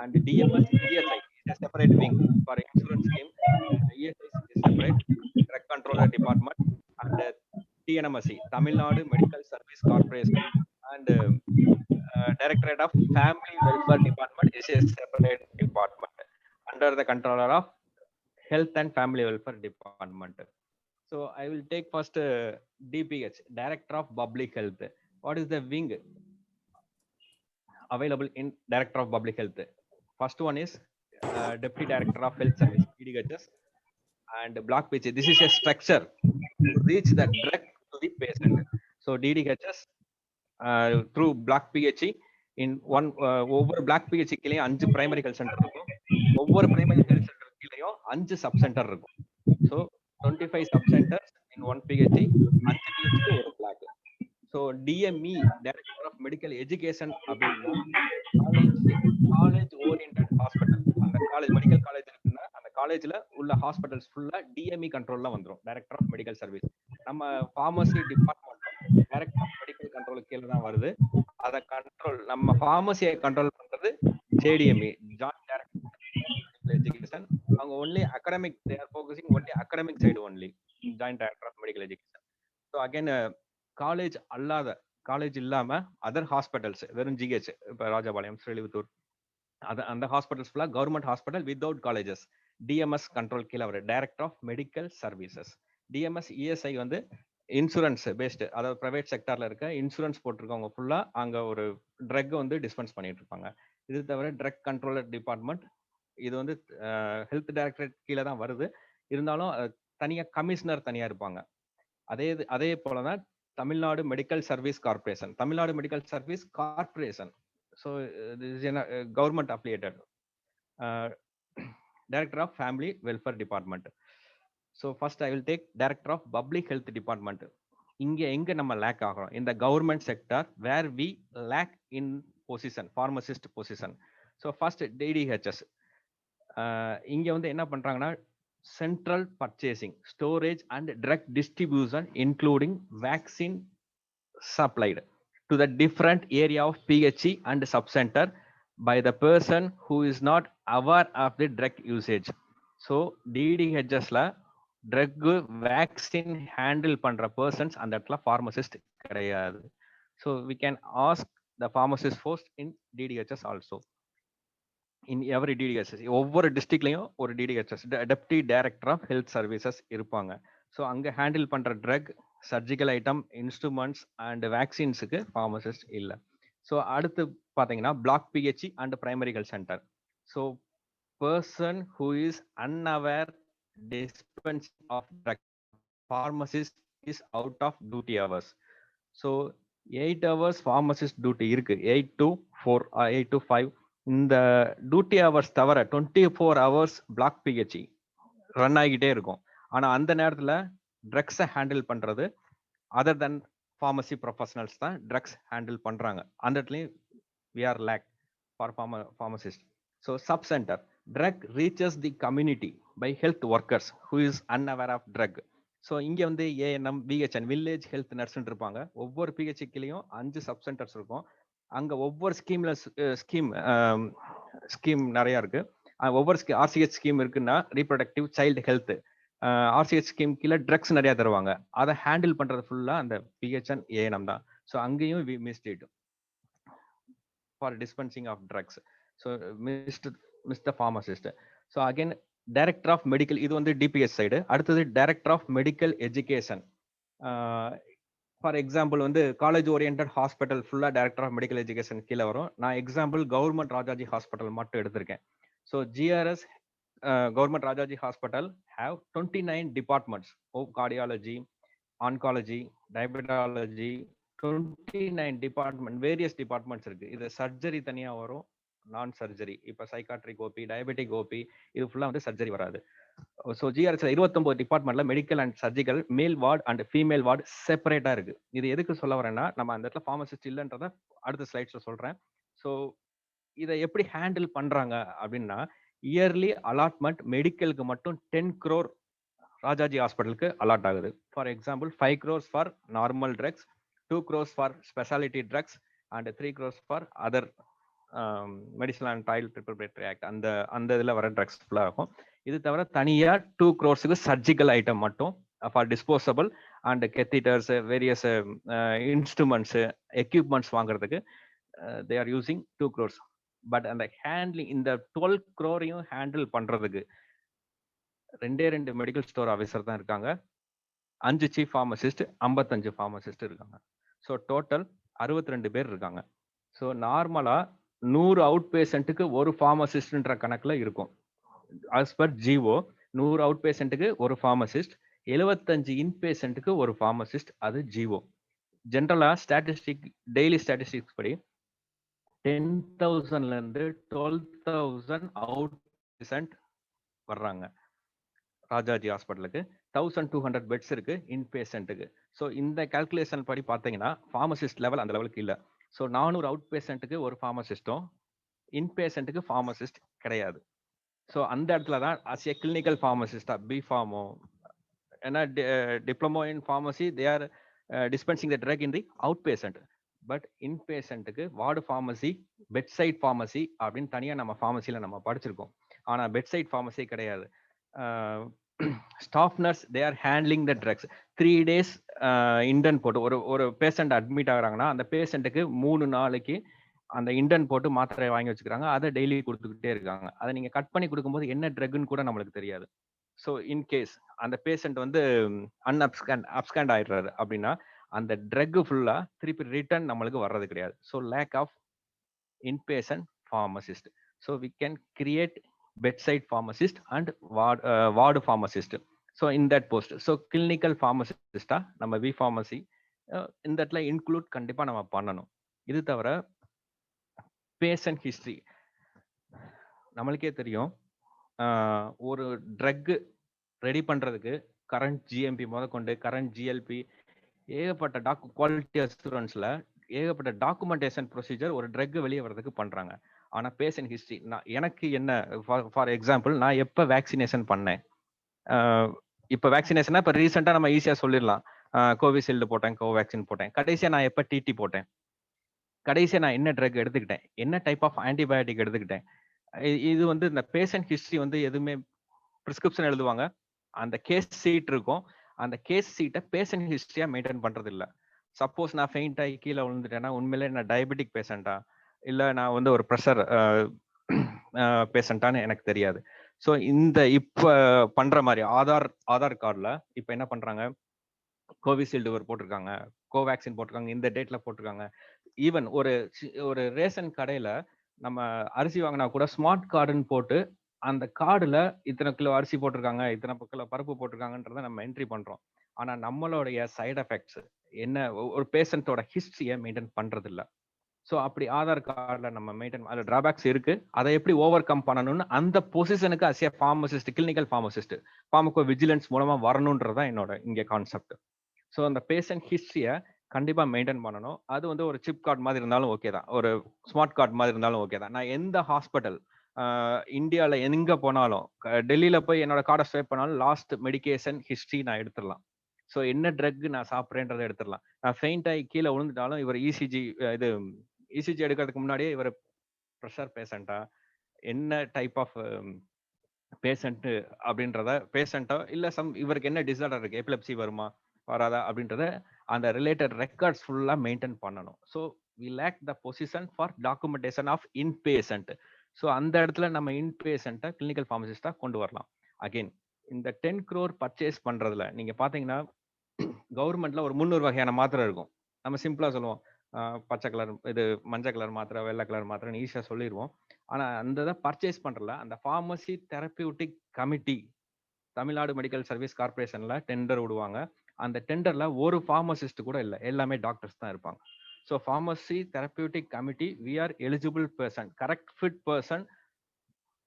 and DMS ESI is a separate wing for insurance scheme. ESI is separate, drug controller department, and TNMSC, Tamil Nadu Medical Service Corporation, and Directorate of Family Welfare Department is a separate department under the controller of Health and Family Welfare Department. So I will take first DPH, Director of Public Health. What is the wing available in Director of Public Health? First one is Deputy Director of Health Service, DDHS, and block PH. This is a structure to reach the drug to the patient. So DDHS through block PH in one over block PH கிலயும் 5 primary health center இருக்கும். ஒவ்வொரு primary health center கிலயும் 5 sub center இருக்கும். So 25 sub centers in one PH, 5 PH க்கு ஒரு block. So DME, Director of Medical Education, அப்படின்னா college oriented hospital. அந்த college medical college இருக்குன்னா அந்த காலேஜ்ல உள்ள ஹாஸ்பிட்டல்ஸ் ஃபுல்லா டிஎம்இ கண்ட்ரோல்ல வந்துரும், டைரக்டர் ஆஃப் மெடிக்கல் சர்வீஸ். நம்ம pharmacy department director of medical control கீழே தான் வருது. அதை கண்ட்ரோல் நம்ம பார்மசியை கண்ட்ரோல் பண்றது ஜேடிஎம்இ, ஜாயிண்ட் டைரக்டர் எஜுகேஷன். அவங்க only academic, they are focusing only academic side only, joint director of medical education. So again college அல்லாத, காலேஜ் இல்லாம அதர் ஹாஸ்பிட்டல்ஸ், வெறும் ஜிஹெச், இப்போ ராஜபாளையம், ஸ்ரீலிபுத்தூர், அந்த ஹாஸ்பிட்டல்ஸ் ஃபுல்லா government hospital without colleges, DMS control கீழே வரும், director of medical services. DMS ESI வந்து insurance based, அதாவது பிரைவேட் செக்டார்ல இருக்க இன்சூரன்ஸ் போட்டிருக்கவங்க ஃபுல்லா அங்க ஒரு ட்ரக் வந்து டிஸ்பென்ஸ் பண்ணிட்டு இருப்பாங்க. இது தவிர ட்ரக் கண்ட்ரோலர் டிபார்ட்மெண்ட், இது வந்து ஹெல்த் டைரக்டரேட் கீழே தான் வருது. இருந்தாலும் தனியா கமிஷனர் தனியா இருப்பாங்க. அதே போலதான் Tamil Nadu medical service corporation, Tamil Nadu medical service corporation. So this is a government affiliated. Director of Family Welfare Department. So first I will take Director of Public Health Department. இங்க எங்க நம்ம லேக் ஆகிறோம் in the government sector where we lack in position, pharmacist position. So first DDHS. இங்க வந்து என்ன பண்றாங்கன்னா central purchasing, storage and drug distribution including vaccine supplied to the different area of PHE and subcenter by the person who is not aware of the drug usage. So DDHS la drug vaccine handle பண்ற persons அந்த இடத்துல pharmacist கிடையாது. So we can ask the pharmacist first in DDHS also. In every DDHS, ஒவ்வொரு டிஸ்ட்ரிக்ட்லயும் ஒரு DDHS, deputy director of health services இருப்பாங்க. So அங்க handle பண்ற drug, surgical item, instruments and வேக்சின்ஸுக்கு ஃபார்மசிஸ்ட் இல்லை. ஸோ அடுத்து பார்த்தீங்கன்னா block PHE and primary health centre. So person who is unaware dispensing of drug, pharmacist is out of duty hours. So 8 hours pharmacist duty இருக்கு, 8 to 4 8 to 5. இந்த duty hours தவிர 24 hours black BHE run ஆகிட்டே இருக்கும். ஆனா அந்த நேரத்துல ட்ரக்ஸை handle பண்றது other தென் pharmacy professionals தான் ட்ரக்ஸ் ஹேண்டில் பண்றாங்க. அந்த இடத்துலயும் we are lack for pharmacist. So sub center, drug reaches the community by health workers who is unaware of drug. So இங்க வந்து ஏஎன்எம், விஹெச்என், வில்லேஜ் ஹெல்த் நர்ஸ்ன்னு இருப்பாங்க. ஒவ்வொரு பிஹெச்கிலையும் 5 sub centres இருக்கும். அங்க ஒவ்வொரு ஸ்கீம் நிறைய இருக்கு. ஒவ்வொரு ஆர்சிஹெச் ஸ்கீம் இருக்குன்னா reproductive child health, RCH scheme கீழே ட்ரக்ஸ் நிறைய தருவாங்க. அதை ஹேண்டில் பண்றது ஃபுல்லா அந்த பிஹெச்என் ஏஎன்எம் தான். ஸோ அங்கேயும் we missed it for dispensing of drugs. So miss the pharmacist. So again director of medical, இது வந்து டிபிஎஸ் சைடு. அடுத்தது director of medical education. For example வந்து காலேஜ் ஓரியன்ட் ஹாஸ்பிட்டல் ஃபுல்லா டைரக்டர் ஆஃப் மெடிக்கல் எஜுகேஷன் கீழே வரும். நான் example government Rajaji hospital மட்டும் எடுத்திருக்கேன். So GRS government Rajaji hospital have 29 departments of cardiology, oncology, diabetology, 29 department, various departments இருக்கு. இது சர்ஜரி தனியா வரும், நான் சர்ஜரி. இப்போ சைக்காட்ரிக் ஓபி, டயபெட்டிக் ஓபி, இது ஃபுல்லா வந்து சர்ஜரி வராது. ஸோ ஜிஆர்எஸ்ல 29 டிபார்ட்மெண்ட்ல மெடிக்கல் அண்ட் சர்ஜிக்கல், மேல் வார்டு அண்ட் ஃபீமேல் வார்டு செப்பரேட்டா இருக்கு. இது எதுக்கு சொல்ல வரேன்னா, நம்ம அந்த இடத்துல ஃபார்மசிஸ்ட் இல்லைன்றத அடுத்த ஸ்லைட்ஸ்ல சொல்றேன். ஸோ இதை எப்படி ஹேண்டில் பண்றாங்க அப்படின்னா, இயர்லி அலாட்மெண்ட் மெடிக்கலுக்கு மட்டும் 10 crore ராஜாஜி ஹாஸ்பிட்டலுக்கு அலாட் ஆகுது. For example 5 crores for normal drugs, 2 crores for speciality drugs and 3 crores for other medicinal and trial preparatory act, அந்த இதில் வர ட்ரக்ஸ் ஃபுல்லாக இருக்கும். இது தவிர தனியாக 2 crores சர்ஜிக்கல் ஐட்டம் மட்டும் for disposable and catheters, various instruments, equipments வாங்குறதுக்கு they are using 2 crores. But அந்த ஹேண்ட்லிங், இந்த 12 crore ஹேண்டில் பண்றதுக்கு 2 மெடிக்கல் ஸ்டோர் ஆஃபீஸர் தான் இருக்காங்க, 5 சீஃப் ஃபார்மசிஸ்ட், 55 ஃபார்மசிஸ்ட் இருக்காங்க. ஸோ டோட்டல் 62 பேர் இருக்காங்க. ஸோ நார்மலா 100 அவுட் பேஷண்ட்டுக்கு ஒரு ஃபார்மசிஸ்ட்ன்ற கணக்குல இருக்கும். ஆஸ் பர் ஜிஓ 100 அவுட் பேஷண்ட்டுக்கு ஒரு ஃபார்மசிஸ்ட், 75 இன் பேஷண்ட்டுக்கு ஒரு ஃபார்மசிஸ்ட், அது ஜிஓ. ஜென்ரலா ஸ்டாட்டிஸ்டிக், டெய்லி ஸ்டாட்டிஸ்டிக்ஸ் படி 10,000ல இருந்து 12,000 அவுட் பேஷண்ட் வர்றாங்க ராஜாஜி ஹாஸ்பிட்டலுக்கு. 1200 பெட்ஸ் இருக்கு இன் பேஷண்ட்டுக்கு. ஸோ இந்த கால்குலேஷன் படி பார்த்தீங்கன்னா ஃபார்மசிஸ்ட் லெவல் அந்த லெவலுக்கு இல்லை. ஸோ 400 அவுட் பேஷண்ட்டுக்கு ஒரு ஃபார்மசிஸ்டும், இன் பேஷண்ட்டுக்கு ஃபார்மசிஸ்ட் கிடையாது. ஸோ அந்த இடத்துல தான் அஸ் ஏ கிளினிக்கல் ஃபார்மசிஸ்டா பிஃபார்மோ, ஏன்னா diploma in pharmacy they are dispensing the drug in the outpatient. But in பேஷண்ட்டுக்கு ward pharmacy, bedside pharmacy அப்படின்னு தனியாக நம்ம ஃபார்மசியில் நம்ம படிச்சிருக்கோம். ஆனால் பெட் சைட் ஃபார்மசி கிடையாது. Staff nurse they are handling the drugs. 3 days indent போட்டு ஒரு பேஷண்ட் அட்மிட் ஆகுறாங்கன்னா அந்த பேஷண்ட்டுக்கு 3 நாளைக்கு அந்த இண்டன் போட்டு மாத்திரை வாங்கி வச்சுக்கிறாங்க. அதை டெய்லி கொடுத்துக்கிட்டே இருக்காங்க. அதை நீங்க கட் பண்ணி கொடுக்கும்போது என்ன ட்ரக்னு கூட நம்மளுக்கு தெரியாது. ஸோ இன்கேஸ் அந்த பேஷண்ட் வந்து அப்ஸ்கண்ட் ஆயிடுறாரு அப்படின்னா அந்த ட்ரக் ஃபுல்லா திருப்பி ரிட்டர்ன் நம்மளுக்கு வர்றது கிடையாது. So lack of inpatient pharmacist. So we can create bedside pharmacist and ward pharmacist. So in that post, so clinical pharmacist நம்ம வி ஃபார்மசி இந்த இடத்துல இன்க்ளூட் கண்டிப்பா நம்ம பண்ணணும். இது தவிர பேஷண்ட் ஹிஸ்டரி நம்மளுக்கே தெரியும். ஒரு ட்ரக் ரெடி பண்றதுக்கு கரண்ட் ஜிஎம்பி முதற்கொண்டு கரண்ட் ஜிஎல்பி ஏகப்பட்ட குவாலிட்டி அசூரன்ஸ்ல ஏகப்பட்ட டாக்குமெண்டேஷன் ப்ரொசீஜர் ஒரு ட்ரக் வெளியே வர்றதுக்கு பண்றாங்க. ஆனா பேஷண்ட் ஹிஸ்டரி எனக்கு என்ன, ஃபார் எக்ஸாம்பிள் நான் எப்ப வேக்சினேஷன் பண்ணேன், இப்ப வேக்சினேஷனா இப்ப ரீசெண்டா நம்ம ஈஸியா சொல்லிடலாம், கோவிஷீல்டு போட்டேன், கோவேக்சின் போட்டேன். கடைசியா நான் எப்ப டிடி போட்டேன், கடைசியா நான் என்ன ட்ரக் எடுத்துக்கிட்டேன், என்ன டைப் ஆஃப் ஆன்டிபயோட்டிக் எடுத்துக்கிட்டேன். இது வந்து இந்த பேஷண்ட் ஹிஸ்டரி வந்து எதுவுமே பிரிஸ்கிரிப்ஷன் எழுதுவாங்க, அந்த கேஸ் சீட் இருக்கும், அந்த கேஸ் சீட்டை பேஷண்ட் ஹிஸ்டரியா மெயின்டைன் பண்றது இல்லை. சப்போஸ் நான் ஃபெயிண்ட் ஆகி கீழே விழுந்துட்டேன்னா உண்மையிலே நான் டயபெட்டிக் பேஷண்டா இல்லை நான் வந்து ஒரு ப்ரெஷர் பேஷண்டான்னு எனக்கு தெரியாது. ஸோ இந்த இப்போ பண்ற மாதிரி ஆதார் கார்டில் இப்போ என்ன பண்றாங்க, கோவிஷீல்டு ஒரு போட்டிருக்காங்க, கோவேக்சின் போட்டிருக்காங்க, இந்த டேட்ல போட்டிருக்காங்க. ஈவன் ஒரு ரேஷன் கடையில நம்ம அரிசி வாங்கினா கூட ஸ்மார்ட் கார்டுன்னு போட்டு அந்த கார்டுல இத்தனை கிலோ அரிசி போட்டிருக்காங்க, இத்தனை கிலோ பருப்பு போட்டிருக்காங்கன்றத நம்ம என்ட்ரி பண்றோம். ஆனா நம்மளுடைய சைடு எஃபெக்ட்ஸ் என்ன, ஒரு பேஷண்டோட ஹிஸ்டரியை மெயின்டைன் பண்றது இல்லை. ஸோ அப்படி ஆதார் கார்டில் நம்ம மெயின்டைன், அதில் டிராபேக்ஸ் இருக்கு. அதை எப்படி ஓவர் கம் பண்ணணும்னு அந்த பொசிஷனுக்கு as a pharmacist, clinical pharmacist pharmacovigilance மூலமா வரணுன்றதான் என்னோட இங்கே கான்செப்ட். ஸோ அந்த பேஷண்ட் ஹிஸ்டரியை கண்டிப்பா மெயின்டைன் பண்ணணும். அது வந்து ஒரு சிப் கார்டு மாதிரி இருந்தாலும் ஓகே தான், ஒரு ஸ்மார்ட் கார்டு மாதிரி இருந்தாலும் ஓகே தான். நான் எந்த ஹாஸ்பிட்டல் இந்தியாவில் எங்க போனாலும், டெல்லியில போய் என்னோட கார்டை ஸ்வைப் பண்ணாலும் லாஸ்ட் மெடிக்கேஷன் ஹிஸ்டரி நான் எடுத்துடலாம். ஸோ என்ன ட்ரக் நான் சாப்பிட்றேன்றதை எடுத்துடலாம். நான் ஃபெயிண்ட் ஆகி கீழே விழுந்துட்டாலும் இவர் இசிஜி எடுக்கிறதுக்கு முன்னாடியே இவர் ப்ரெஷர் பேஷண்டா, என்ன டைப் ஆஃப் பேஷண்ட் அப்படின்றத, பேஷண்டா இல்லை இவருக்கு என்ன டிசார்டர் இருக்கு, எபிலெப்சி வருமா வராதா அப்படின்றத அந்த ரிலேட்டட் ரெக்கார்ட்ஸ் ஃபுல்லா மெயின்டைன் பண்ணணும். So we lack the position for documentation of inpatient. So அந்த இடத்துல நம்ம இன்பேஷண்ட்டை கிளினிக்கல் ஃபார்மசிஸ்டா கொண்டு வரலாம். அகெயின் இந்த 10 crore பர்ச்சேஸ் பண்றதுல நீங்க பாத்தீங்கன்னா கவர்மெண்ட்ல ஒரு 300 வகையான மாத்திரை இருக்கும். நம்ம சிம்பிளா சொல்லுவோம். பச்சை கலர் இது மஞ்சள் கலர் மாத்திரை, வெள்ளை கலர் மாத்திரைன்னு ஈஸியா சொல்லிருவோம். ஆனா அந்த இத பர்ச்சேஸ் பண்றல அந்த pharmacy therapeutic committee Tamil Nadu medical service கார்ப்பரேஷன்ல டெண்டர் விடுவாங்க. அந்த டெண்டர்ல ஒரு பார்மசிஸ்ட் கூட இல்ல. எல்லாமே டாக்டர்ஸ் தான் இருப்பாங்க. So pharmacy therapeutic committee, we are eligible person, correct fit person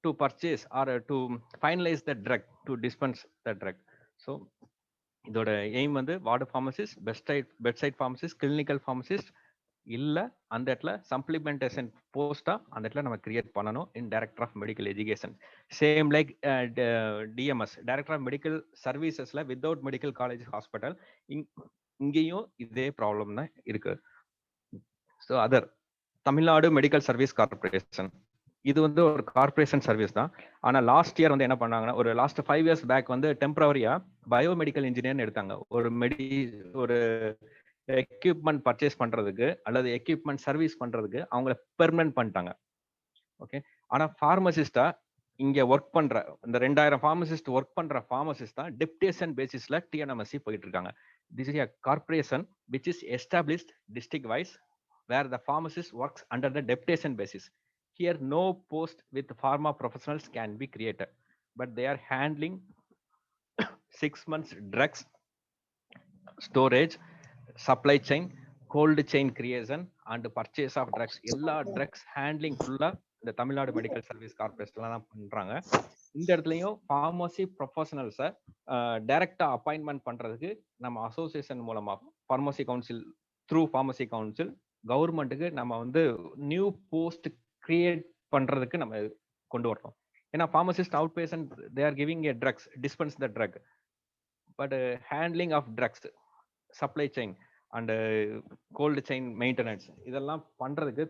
to purchase or to finalize the drug, to dispense the drug. So இதோட எய்ம் வந்து ward pharmacist, bedside pharmacist, clinical pharmacist இல்ல அந்த இடத்துல supplementation போஸ்டா அந்த இடத்துல நம்ம create பண்ணணும் இன் director of medical education. Same like TMS, director of medical சர்வீசஸ்ல without medical college hospital, இங்கேயும் இதே ப்ராப்ளம் தான் இருக்கு. So other Tamil Nadu medical service corporation, இது வந்து ஒரு கார்பரேஷன் சர்வீஸ் தான். ஆனா லாஸ்ட் இயர் வந்து என்ன பண்ணாங்கன்னா, ஒரு லாஸ்ட் 5 years பேக் வந்து டெம்பரவரியா பயோமெடிக்கல் இன்ஜினியர்னு எடுத்தாங்க. ஒரு எக்யூப்மெண்ட் பர்ச்சேஸ் பண்றதுக்கு அல்லது எக்யூப்மெண்ட் சர்வீஸ் பண்றதுக்கு அவங்கள பெர்மனன்ட் பண்ணிட்டாங்க. ஓகே. ஆனா ஃபார்மசிஸ்டா இங்க ஒர்க் பண்ற இந்த 2000 ஃபார்மசிஸ்ட் ஒர்க் பண்ற ஃபார்மசிஸ்ட் தான் டெப்டேஷன் பேசிஸ்ல டிஎன்எம்எஸ்சி போயிட்டு இருக்காங்க. This is a corporation which is established district wise where the pharmacist works under the deputation basis. Here no post with pharma professionals can be created, but they are handling 6 months drugs storage, supply chain, cold chain creation and purchase of drugs. எல்லா drugs handling ஃபுல்லா இந்த Tamil Nadu medical service கார்பரேஷன்ல தான் பண்றாங்க. இந்த இடத்துலயும் pharmacy ப்ரொஃபஷனல்ஸை டைரக்டா appointment பண்றதுக்கு நம்ம அசோசியேஷன் மூலமா pharmacy council through pharmacy council கவர்மெண்ட்டுக்கு நம்ம வந்து நியூ போஸ்ட் கிரியேட் பண்றதுக்கு நம்ம கொண்டு வரணும். ஏன்னா pharmacist outpatient they are giving a drugs, dispense the drug, but handling of drugs, supply chain and cold chain maintenance இதெல்லாம் பண்றதுக்கு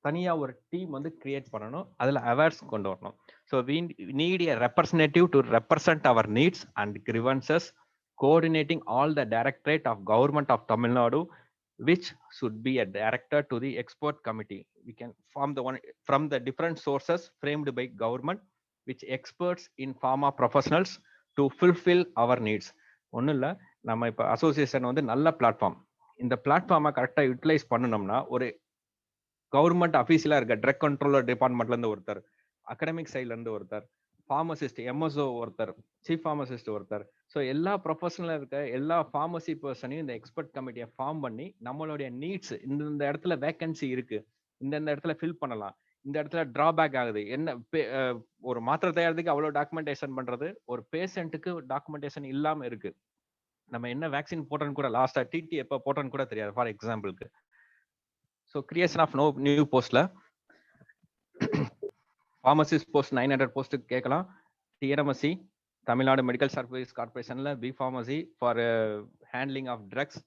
தனியா ஒரு டீம் வந்து கிரியேட் பண்ணணும். அதுல அவேர்ஸ் கொண்டு வரணும். So we need a representative to represent our needs and grievances, coordinating all the directorate of government of Tamil Nadu, which should be a director to the expert committee. We can form the one from the different sources framed by government, which experts in pharma professionals to fulfill our needs. ஒன்றும் இல்லை, நம்ம இப்போ association வந்து நல்ல platform. இந்த பிளாட்ஃபார்மை கரெக்டாக utilise பண்ணணும்னா ஒரு கவர்மெண்ட் அஃபீஷியலாக இருக்க ட்ரக் கண்ட்ரோலர் டிபார்ட்மெண்ட்லேருந்து ஒருத்தர், அகடமிக் சைட்லேருந்து ஒருத்தர், ஃபார்மசிஸ்ட் எம்எஸ்ஓ ஒருத்தர், சீஃப் ஃபார்மசிஸ்ட் ஒருத்தர், ஸோ எல்லா ப்ரொஃபஷனலாக இருக்க எல்லா ஃபார்மசி பர்சனையும் இந்த எக்ஸ்பர்ட் கமிட்டியை ஃபார்ம் பண்ணி நம்மளுடைய நீட்ஸ், இந்த இடத்துல வேகன்சி இருக்கு, இந்த இடத்துல ஃபில் பண்ணலாம், இந்த இடத்துல டிராபேக் ஆகுது, என்ன ஒரு மாத்திரை தயாரிக்கிறதுக்கு அவ்வளோ டாக்குமெண்டேஷன் பண்றது, ஒரு பேஷண்ட்டுக்கு டாக்குமெண்டேஷன் இல்லாம இருக்கு, நம்ம என்ன வேக்சின் போட்டோன்னு கூட லாஸ்டா டிடி எப்போ போட்டோன்னு கூட தெரியாது ஃபார் எக்ஸாம்பிளுக்கு. ஸோ கிரியேஷன் ஆஃப் நியூ போஸ்ட்ல ஃபார்மசிஸ்ட் போஸ்ட் 900 போஸ்ட்டுக்கு கேட்கலாம். TNMSC Tamil Nadu medical service கார்பரேஷன்ல B pharmacy for handling of drugs,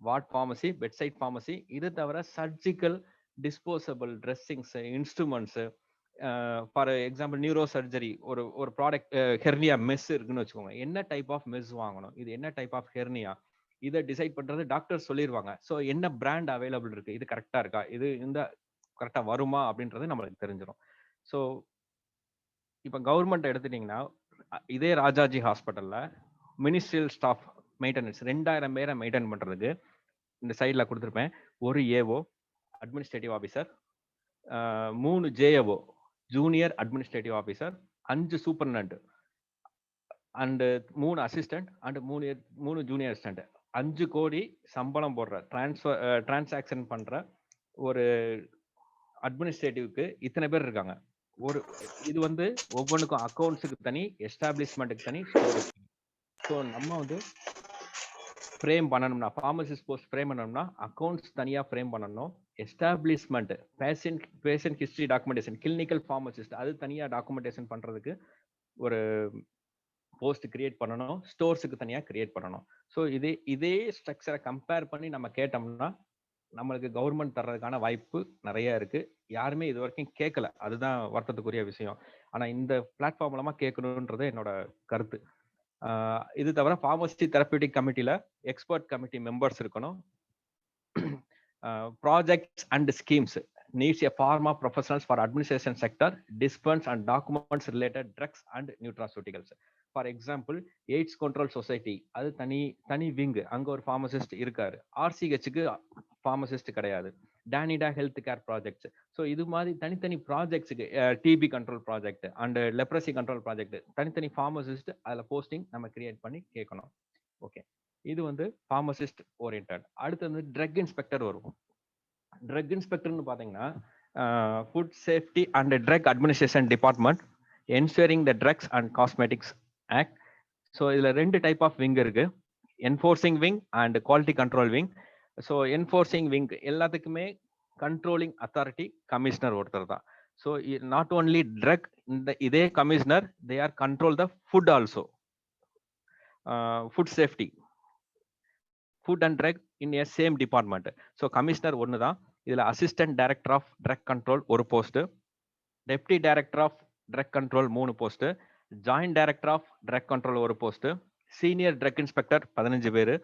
ward pharmacy, bedside pharmacy, இது தவிர surgical disposable dressings, instruments, for example neuro surgery, ஒரு ப்ராடக்ட் ஹெர்னியா மெஸ் இருக்குன்னு வச்சுக்கோங்க, என்ன டைப் ஆஃப் மெஸ் வாங்கணும், இது என்ன டைப் ஆஃப் ஹெர்னியா, இதை டிசைட் பண்றது டாக்டர் சொல்லிடுவாங்க. ஸோ என்ன பிராண்ட் அவைலபிள் இருக்கு, இது கரெக்டா இருக்கா, இது இந்த கரெக்டா வருமா அப்படின்றது நம்மளுக்கு தெரிஞ்சிடும். ஸோ இப்போ கவர்மெண்ட் எடுத்துட்டீங்கன்னா இதே ராஜாஜி ஹாஸ்பிட்டல்ல மினிஸ்ட்ரியல் ஸ்டாஃப் மெயின்டெனன்ஸ் 2000 பேரை மெயின்டைன் பண்றதுக்கு இந்த சைட்ல கொடுத்துருப்பேன். ஒரு AO administrative officer, 3 JAO junior administrative officer, 5 superintendent and 3 assistant and 3 junior assistant, 5 கோடி சம்பளம் போடுற டிரான்சாக்ஷன் பண்ற ஒரு அட்மினிஸ்ட்ரேட்டிவ்க்கு இத்தனை பேர் இருக்காங்க. இது வந்து ஒவ்வொன்றுக்கும் அக்கௌண்ட்ஸுக்கு தனி, எஸ்டாப்ளிஷ்மெண்ட்டுக்கு தனி. ஸோ நம்ம வந்து ஃப்ரேம் பண்ணணும்னா, ஃபார்மசிஸ்ட் போஸ்ட் ஃப்ரேம் பண்ணணும்னா அக்கௌண்ட்ஸ் தனியாக ஃப்ரேம் பண்ணணும், establishment patient history documentation, clinical pharmacist அது தனியாக டாக்குமெண்டேஷன் பண்ணுறதுக்கு ஒரு போஸ்ட் கிரியேட் பண்ணணும், ஸ்டோர்ஸுக்கு தனியாக கிரியேட் பண்ணணும். ஸோ இதே ஸ்ட்ரக்சரை கம்பேர் பண்ணி நம்ம கேட்டோம்னா நம்மளுக்கு கவர்மெண்ட் தர்றதுக்கான வாய்ப்பு நிறைய இருக்கு. யாருமே இது வரைக்கும் கேட்கல, அதுதான் வருத்தத்துக்குரிய விஷயம். ஆனா இந்த பிளாட்ஃபார்ம் மூலமா கேட்கணுன்றது என்னோட கருத்து. இது தவிர ஃபார்மசி தெரபியூட்டிக் கமிட்டில எக்ஸ்பர்ட் கமிட்டி மெம்பர்ஸ் இருக்கணும். Projects and schemes needs a pharma professionals for administration sector, dispense and documents related drugs and nutraceuticals. For example AIDS control society, அது தனி விங், அங்க ஒரு ஃபார்மசிஸ்ட் இருக்காரு. ஆர்சிஹெச்சுக்கு ஃபார்மசிஸ்ட் கிடையாது. Danida health care projects. So இது மாதிரி தனித்தனி ப்ராஜெக்ட்ஸுக்கு TB control project and leprosy control project தனித்தனி ஃபார்மசிஸ்ட் அதில் போஸ்டிங் நம்ம கிரியேட் பண்ணி கேட்கணும். ஓகே, இது வந்து ஃபார்மசிஸ்ட் ஓரியன்ட். அடுத்து வந்து ட்ரக் இன்ஸ்பெக்டர் வரும். ட்ரக் இன்ஸ்பெக்டர்னு பார்த்தீங்கன்னா food safety and drug administration department ensuring the drugs and cosmetics act. So இதில் 2 டைப் ஆஃப் விங் இருக்கு, enforcing wing and quality control wing. So enforcing wing எல்லாத்துக்குமே கண்ட்ரோலிங் அத்தாரிட்டி கமிஷனர் ஒருத்தர் தான். So not only drug, இதே commissioner they are control the food also, food safety, food and drug in a same department. So commissioner ஒன்று தான். இதில் assistant director of drug control ஒரு post, deputy director of drug control 3 post, joint director of drug control ஒரு post, senior drug inspector 15 பேர்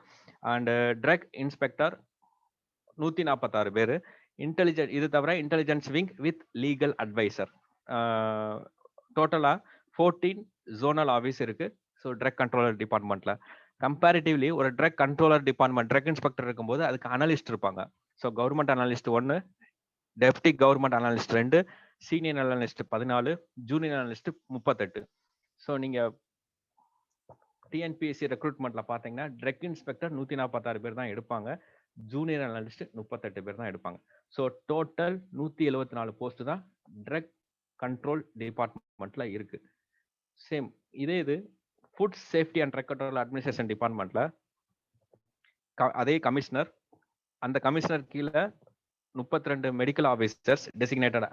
and drug inspector 146 பேர். Intelligent இது தவிர intelligence wing with legal adviser. டோட்டலாக 14 ஜோனல் ஆஃபீஸ் இருக்கு. So drug controller டிபார்ட்மெண்ட்ல comparatively ஒரு drug controller department drug inspector இருக்கும்போது அதுக்கு அனலிஸ்ட் இருப்பாங்க. So government analyst 1, deputy government analyst 2, senior analyst 14, junior analyst 38. So நீங்க டிஎன்பிஎஸ்சி ரெக்ரூட்மெண்ட்ல பாத்தீங்கன்னா ட்ரக் இன்ஸ்பெக்டர் 146 பேர் தான் எடுப்பாங்க, ஜூனியர் அனலிஸ்ட் 38 பேர் தான் எடுப்பாங்க. ஸோ டோட்டல் 174 போஸ்ட் தான் ட்ரக் கண்ட்ரோல் டிபார்ட்மெண்ட்ல இருக்கு. சேம் இதே இது food safety and drug control administration டிபார்ட்மெண்ட்ல அதே கமிஷனர், அந்த கமிஷனர் கீழே 32 medical officers designated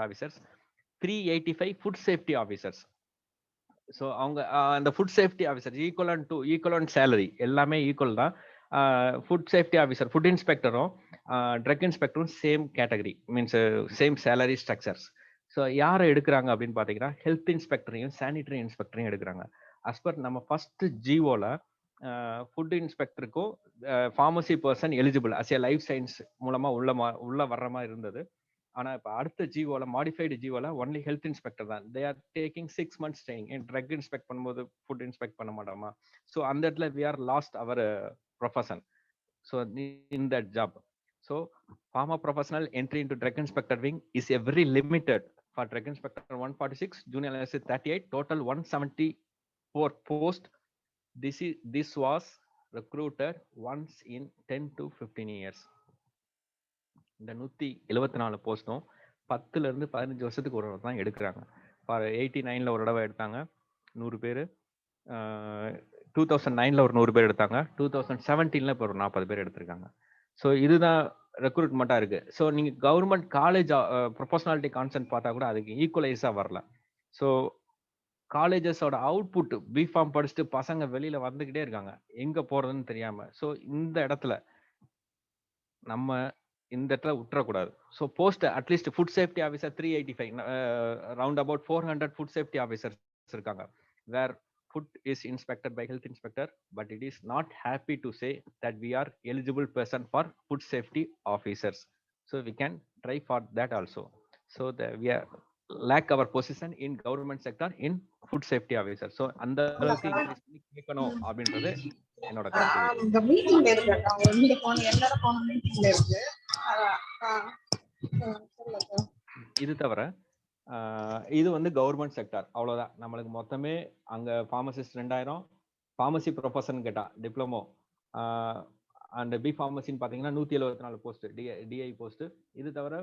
officers, 385 food safety officers. So அவங்க அந்த food safety officer equivalent salary எல்லாமே ஈக்குவல் தான். ஃபுட் சேஃப்டி ஆஃபீஸர், ஃபுட் இன்ஸ்பெக்டரும் ட்ரக் இன்ஸ்பெக்டரும் same category, means same salary structures. So யாரை எடுக்கிறாங்க அப்படின்னு பார்த்தீங்கன்னா ஹெல்த் இன்ஸ்பெக்டரையும் சானிடரி இன்ஸ்பெக்டரையும் எடுக்கிறாங்க. அஸ்பர் நம்ம ஃபர்ஸ்ட் ஜிஓல ஃபுட் இன்ஸ்பெக்டருக்கும் pharmacy person eligible as a life science மூலமா உள்ள வர்ற மாதிரி இருந்தது. ஆனா இப்ப அடுத்த ஜிஓல மாடிஃபைடு ஜிஓல ஒன்லி ஹெல்த் இன்ஸ்பெக்டர் தான். They are taking 6 months training. Drug inspect பண்ணும்போது ஃபுட் இன்ஸ்பெக்ட் பண்ண மாட்டோமா? ஸோ அந்த இடத்துல we are lost our profession. So in that job, so pharma professional entry into drug inspector wing is a very limited. For drug inspector 146, junior analyst 38, total 174 post. This was recruited once in 10 to 15 years. இந்த 174 போஸ்டும் 10ல இருந்து 15 வருஷத்துக்கு ஒரு தான் எடுக்கிறாங்க. 89ல ஒரு தடவை எடுத்தாங்க 100 பேர், 2009ல ஒரு 100 பேர் எடுத்தாங்க, 2017ல இப்போ ஒரு 40 பேர் எடுத்திருக்காங்க. ஸோ இதுதான் ரெக்ரூட்மெண்ட்டாக இருக்கு. ஸோ நீங்க கவர்மெண்ட் காலேஜ் ப்ரொஃபஷனாலிட்டி கான்செப்ட் பார்த்தா கூட அதுக்கு ஈக்குவலைஸா வரல. ஸோ காலேஜஸோட அவுட்புட் பிஃபார்ம் படிச்சுட்டு பசங்க வெளியில வந்துகிட்டே இருக்காங்க, எங்க போறதுன்னு தெரியாம. ஸோ இந்த இடத்துல நம்ம இந்த இடத்துல விட்டுறக்கூடாது. So post at least food safety officer 385, round about 400 food safety officers இருக்காங்க. வேர் food is inspected by health inspector, but it is not happy to say that we are eligible person for food safety officers. So we can try for that also. So we are lack our position in government sector in food safety officer. So அந்த அளவுக்கு increase பண்ணி கேட்கணும் அப்படின்றது என்னோட கருத்து. இந்த மீட்டிங்ல இருக்கு, அவங்க வெளியில போன எல்லாரும் போன மீட்டிங்ல இருக்கு. இது தவிர இது வந்து கவர்மெண்ட் செக்டார், அவ்வளவுதான். நம்மளுக்கு மொத்தமே அங்க ஃபார்மசிஸ்ட் 2000, ஃபார்மசி ப்ரொஃபஷன் கேட்டா டிப்ளமோ அண்ட் பி ஃபார்மசின்னு பாத்தீங்கன்னா 174 போஸ்ட் டிஐ போஸ்ட். இது தவிர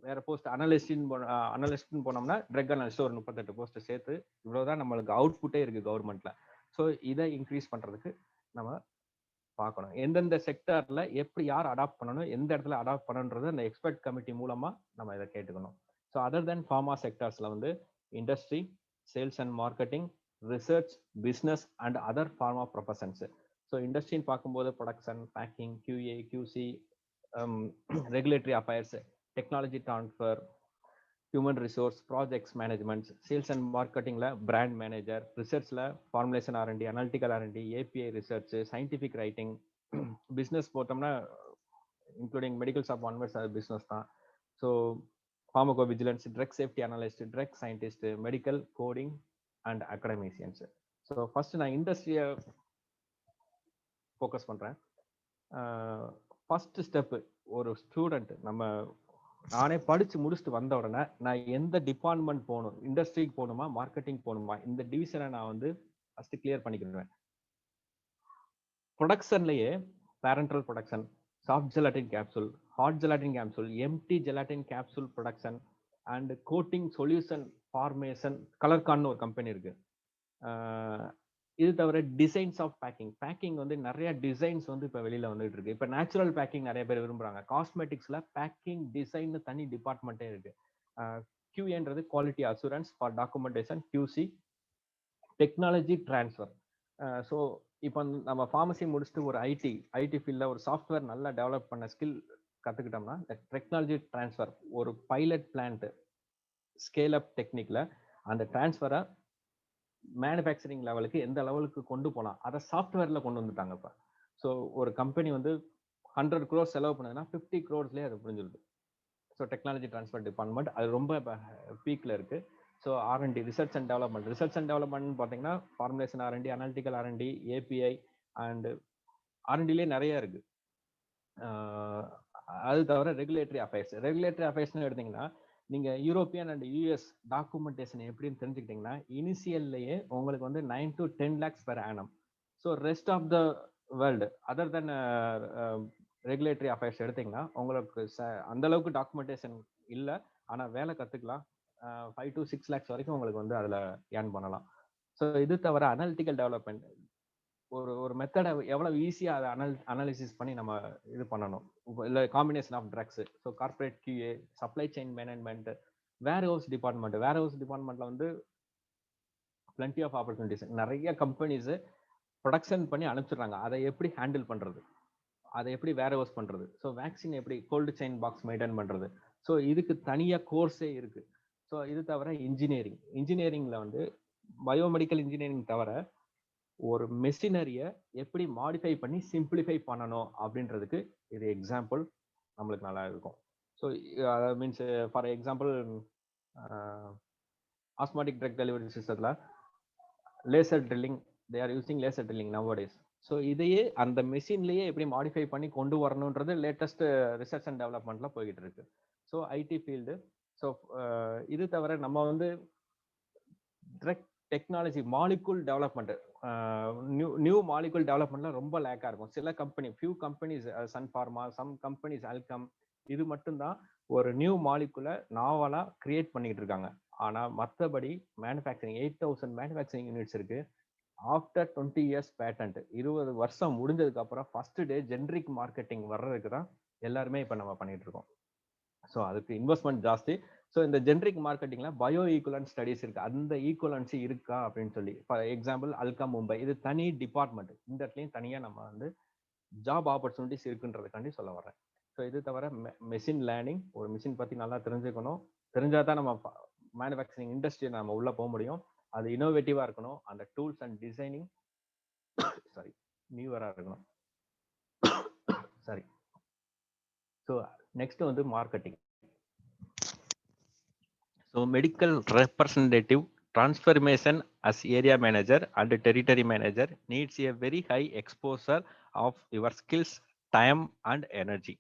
வேற போஸ்ட் அனலிஸ்ட்னு போனோம்னா ட்ரக் அனலிஸ்ட் ஒரு 38 போஸ்ட் சேர்த்து இவ்வளவுதான் நம்மளுக்கு அவுட்புட்டே இருக்கு கவர்மெண்ட்ல. ஸோ இதை இன்க்ரீஸ் பண்றதுக்கு நம்ம பார்க்கணும். எந்தெந்த செக்டர்ல எப்படி யார் அடாப்ட் பண்ணணும், எந்த இடத்துல அடாப்ட் பண்ணணுன்றது அந்த எக்ஸ்பர்ட் கமிட்டி மூலமா நம்ம இதை கேட்டுக்கணும். ஸோ அதர் தென் ஃபார்மா செக்டர்ஸ்ல வந்து industry, sales and marketing, research, business and other pharma professions. So இண்டஸ்ட்ரின்னு பார்க்கும்போது production, packing, QA, QC, regulatory affairs, technology transfer, human resource, projects management, sales and மார்க்கெட்டிங்ல brand manager, ரிசர்ச்ல formulation R&D, analytical R&D, API research, scientific writing. Business போட்டோம்னா including medical shop onwards அது business தான். So pharmacovigilance, drug safety analyst, drug scientist, medical coding and academicians. So first நான் இண்டஸ்ட்ரியை focus பண்ணுறேன். First step ஒரு student நானே படித்து முடிச்சுட்டு வந்த உடனே நான் எந்த டிபார்ட்மெண்ட் போகணும், இண்டஸ்ட்ரிக்கு போகணுமா மார்க்கெட்டிங் போகணுமா, இந்த டிவிஷனை நான் வந்து ஃபர்ஸ்ட் கிளியர் பண்ணிக்கிடுவேன். ப்ரொடக்ஷன்லேயே parenteral production, soft gelatin capsule, hard gelatin capsule, empty gelatin capsule production and coating solution formation, கலர்கான்னு ஒரு கம்பெனி இருக்கு. இது தவிர டிசைன்ஸ் ஆஃப் பேக்கிங் வந்து நிறைய டிசைன்ஸ் வந்து இப்போ வெளியில வந்துட்டு இருக்கு. இப்போ நேச்சுரல் பேக்கிங் நிறைய பேர் விரும்புறாங்க. காஸ்மெட்டிக்ஸ்ல பேக்கிங் டிசைன் தனி டிபார்ட்மெண்ட்டே இருக்கு. QAன்றது quality assurance for documentation, QC technology transfer. So இப்போ நம்ம ஃபார்மசி முடிச்சுட்டு ஒரு ஐடி ஃபீல்டில் ஒரு சாஃப்ட்வேர் நல்லா டெவலப் பண்ண ஸ்கில் கற்றுக்கிட்டோம்னா இந்த டெக்னாலஜி டிரான்ஸ்ஃபர், ஒரு பைலட் பிளான்ட் ஸ்கேல் அப் டெக்னிக்ல அந்த டிரான்ஸ்ஃபரை மேனுஃபேக்சரிங் லெவலுக்கு எந்த லெவலுக்கு கொண்டு போகலாம் அதை சாஃப்ட்வேர்ல கொண்டு வந்துட்டாங்க. இப்போ ஸோ ஒரு கம்பெனி வந்து 100 crores செலவு பண்ணுதுன்னா 50 crores அது புரிஞ்சிருது. ஸோ டெக்னாலஜி டிரான்ஸ்ஃபர் டிபார்ட்மெண்ட் அது ரொம்ப பீக்ல இருக்கு. So R&D, research and development பார்த்தீங்கன்னா formulation R&D, analytical R&D, API and R&Dலே நிறைய இருக்கு. அது தவிர ரெகுலேட்டரி அஃபேர்ஸ்னு எடுத்தீங்கன்னா நீங்க யூரோப்பியன் அண்ட் US டாக்குமெண்டேஷன் எப்படின்னு தெரிஞ்சுக்கிட்டீங்கன்னா இனிஷியல்லையே உங்களுக்கு வந்து 9 to 10 lakhs per annum. So rest of the world other than regulatory affairs எடுத்தீங்கன்னா உங்களுக்கு அந்த அளவுக்கு டாக்குமெண்டேஷன் இல்லை, ஆனால் வேலை கற்றுக்கலாம். 5 to 6 lakhs வரைக்கும் உங்களுக்கு வந்து அதில் ஏர்ன் பண்ணலாம். ஸோ இது தவிர அனாலிட்டிக்கல் டெவலப்மெண்ட், ஒரு மெத்தடை எவ்வளவு ஈஸியா அதை அனாலிசிஸ் பண்ணி நம்ம இது பண்ணணும். இல்லை combination of drugs. So corporate QA, supply chain management, warehouse டிபார்ட்மெண்ட்ல வந்து பிளென்டி ஆஃப் ஆப்பர்ச்சுனிட்டிஸ். நிறைய கம்பெனிஸ் ப்ரொடக்ஷன் பண்ணி அனுப்பிச்சிடுறாங்க. அதை எப்படி ஹேண்டில் பண்றது, அதை எப்படி வேர் ஹவுஸ் பண்றது, ஸோ வேக்சின் எப்படி கோல்டு செயின் பாக்ஸ் மெயின்டைன் பண்றது. ஸோ இதுக்கு தனியாக கோர்ஸே இருக்கு. ஸோ இது தவிர இன்ஜினியரிங்ல வந்து பயோமெடிக்கல் இன்ஜினியரிங் தவிர ஒரு மெஷினரியை எப்படி மாடிஃபை பண்ணி சிம்பிளிஃபை பண்ணணும் அப்படின்றதுக்கு இது எக்ஸாம்பிள் நம்மளுக்கு நல்லா இருக்கும். So means for example osmotic drug delivery சிஸ்டத்தில் laser drilling, they are using laser drilling nowadays. So இதையே அந்த மெஷின்லேயே எப்படி மாடிஃபை பண்ணி கொண்டு வரணுன்றது லேட்டஸ்ட் ரிசர்ச் அண்ட் டெவலப்மெண்ட்ல போய்கிட்டு இருக்கு. So IT field. ஸோ இது தவிர நம்ம வந்து drug technology molecule development, new molecule டெவலப்மெண்ட்ல ரொம்ப லேக்கா இருக்கும். சில few companies Sun Pharma, some companies Alkem, இது மட்டும்தான் ஒரு நியூ மாலிகுலை நாவலா கிரியேட் பண்ணிட்டு இருக்காங்க. ஆனா மற்றபடி மேனுஃபேக்சரிங் 8000 மேனுஃபேக்சரிங் யூனிட்ஸ் இருக்கு. ஆஃப்டர் 20 years பேட்டன்ட், 20 வருஷம் முடிஞ்சதுக்கு அப்புறம் ஃபர்ஸ்ட் டே ஜென்ரிக் மார்க்கெட்டிங் வர்றதுக்கு தான் எல்லாருமே இப்போ நம்ம பண்ணிட்டு இருக்கோம். ஸோ அதுக்கு இன்வெஸ்ட்மெண்ட் ஜாஸ்தி. ஸோ இந்த ஜென்ரிக் மார்க்கெட்டிங்ல பயோ ஈக்குவலன்ட் ஸ்டடிஸ் இருக்கு. அந்த ஈக்குவலன்சி இருக்கா அப்படின்னு சொல்லி, ஃபார் எக்ஸாம்பிள் அல்கம் மும்பை, இது தனி டிபார்ட்மெண்ட். இந்த இடத்துலையும் தனியாக நம்ம வந்து ஜாப் ஆப்பர்ச்சுனிட்டிஸ் இருக்குன்றதுக்காண்டி சொல்ல வரேன். ஸோ இது தவிர மெஷின் லேர்னிங், ஒரு மிஷின் பற்றி நல்லா தெரிஞ்சுக்கணும். தெரிஞ்சாதான் நம்ம மேனுஃபேக்சரிங் இண்டஸ்ட்ரி நம்ம உள்ள போக முடியும். அது இனோவேட்டிவா இருக்கணும். அந்த டூல்ஸ் அண்ட் டிசைனிங் நியூவரா இருக்கணும். சரி. ஸோ நெக்ஸ்ட் வந்து marketing. So medical representative transformation as area manager and territory manager needs a very high exposure of your skills, time and energy.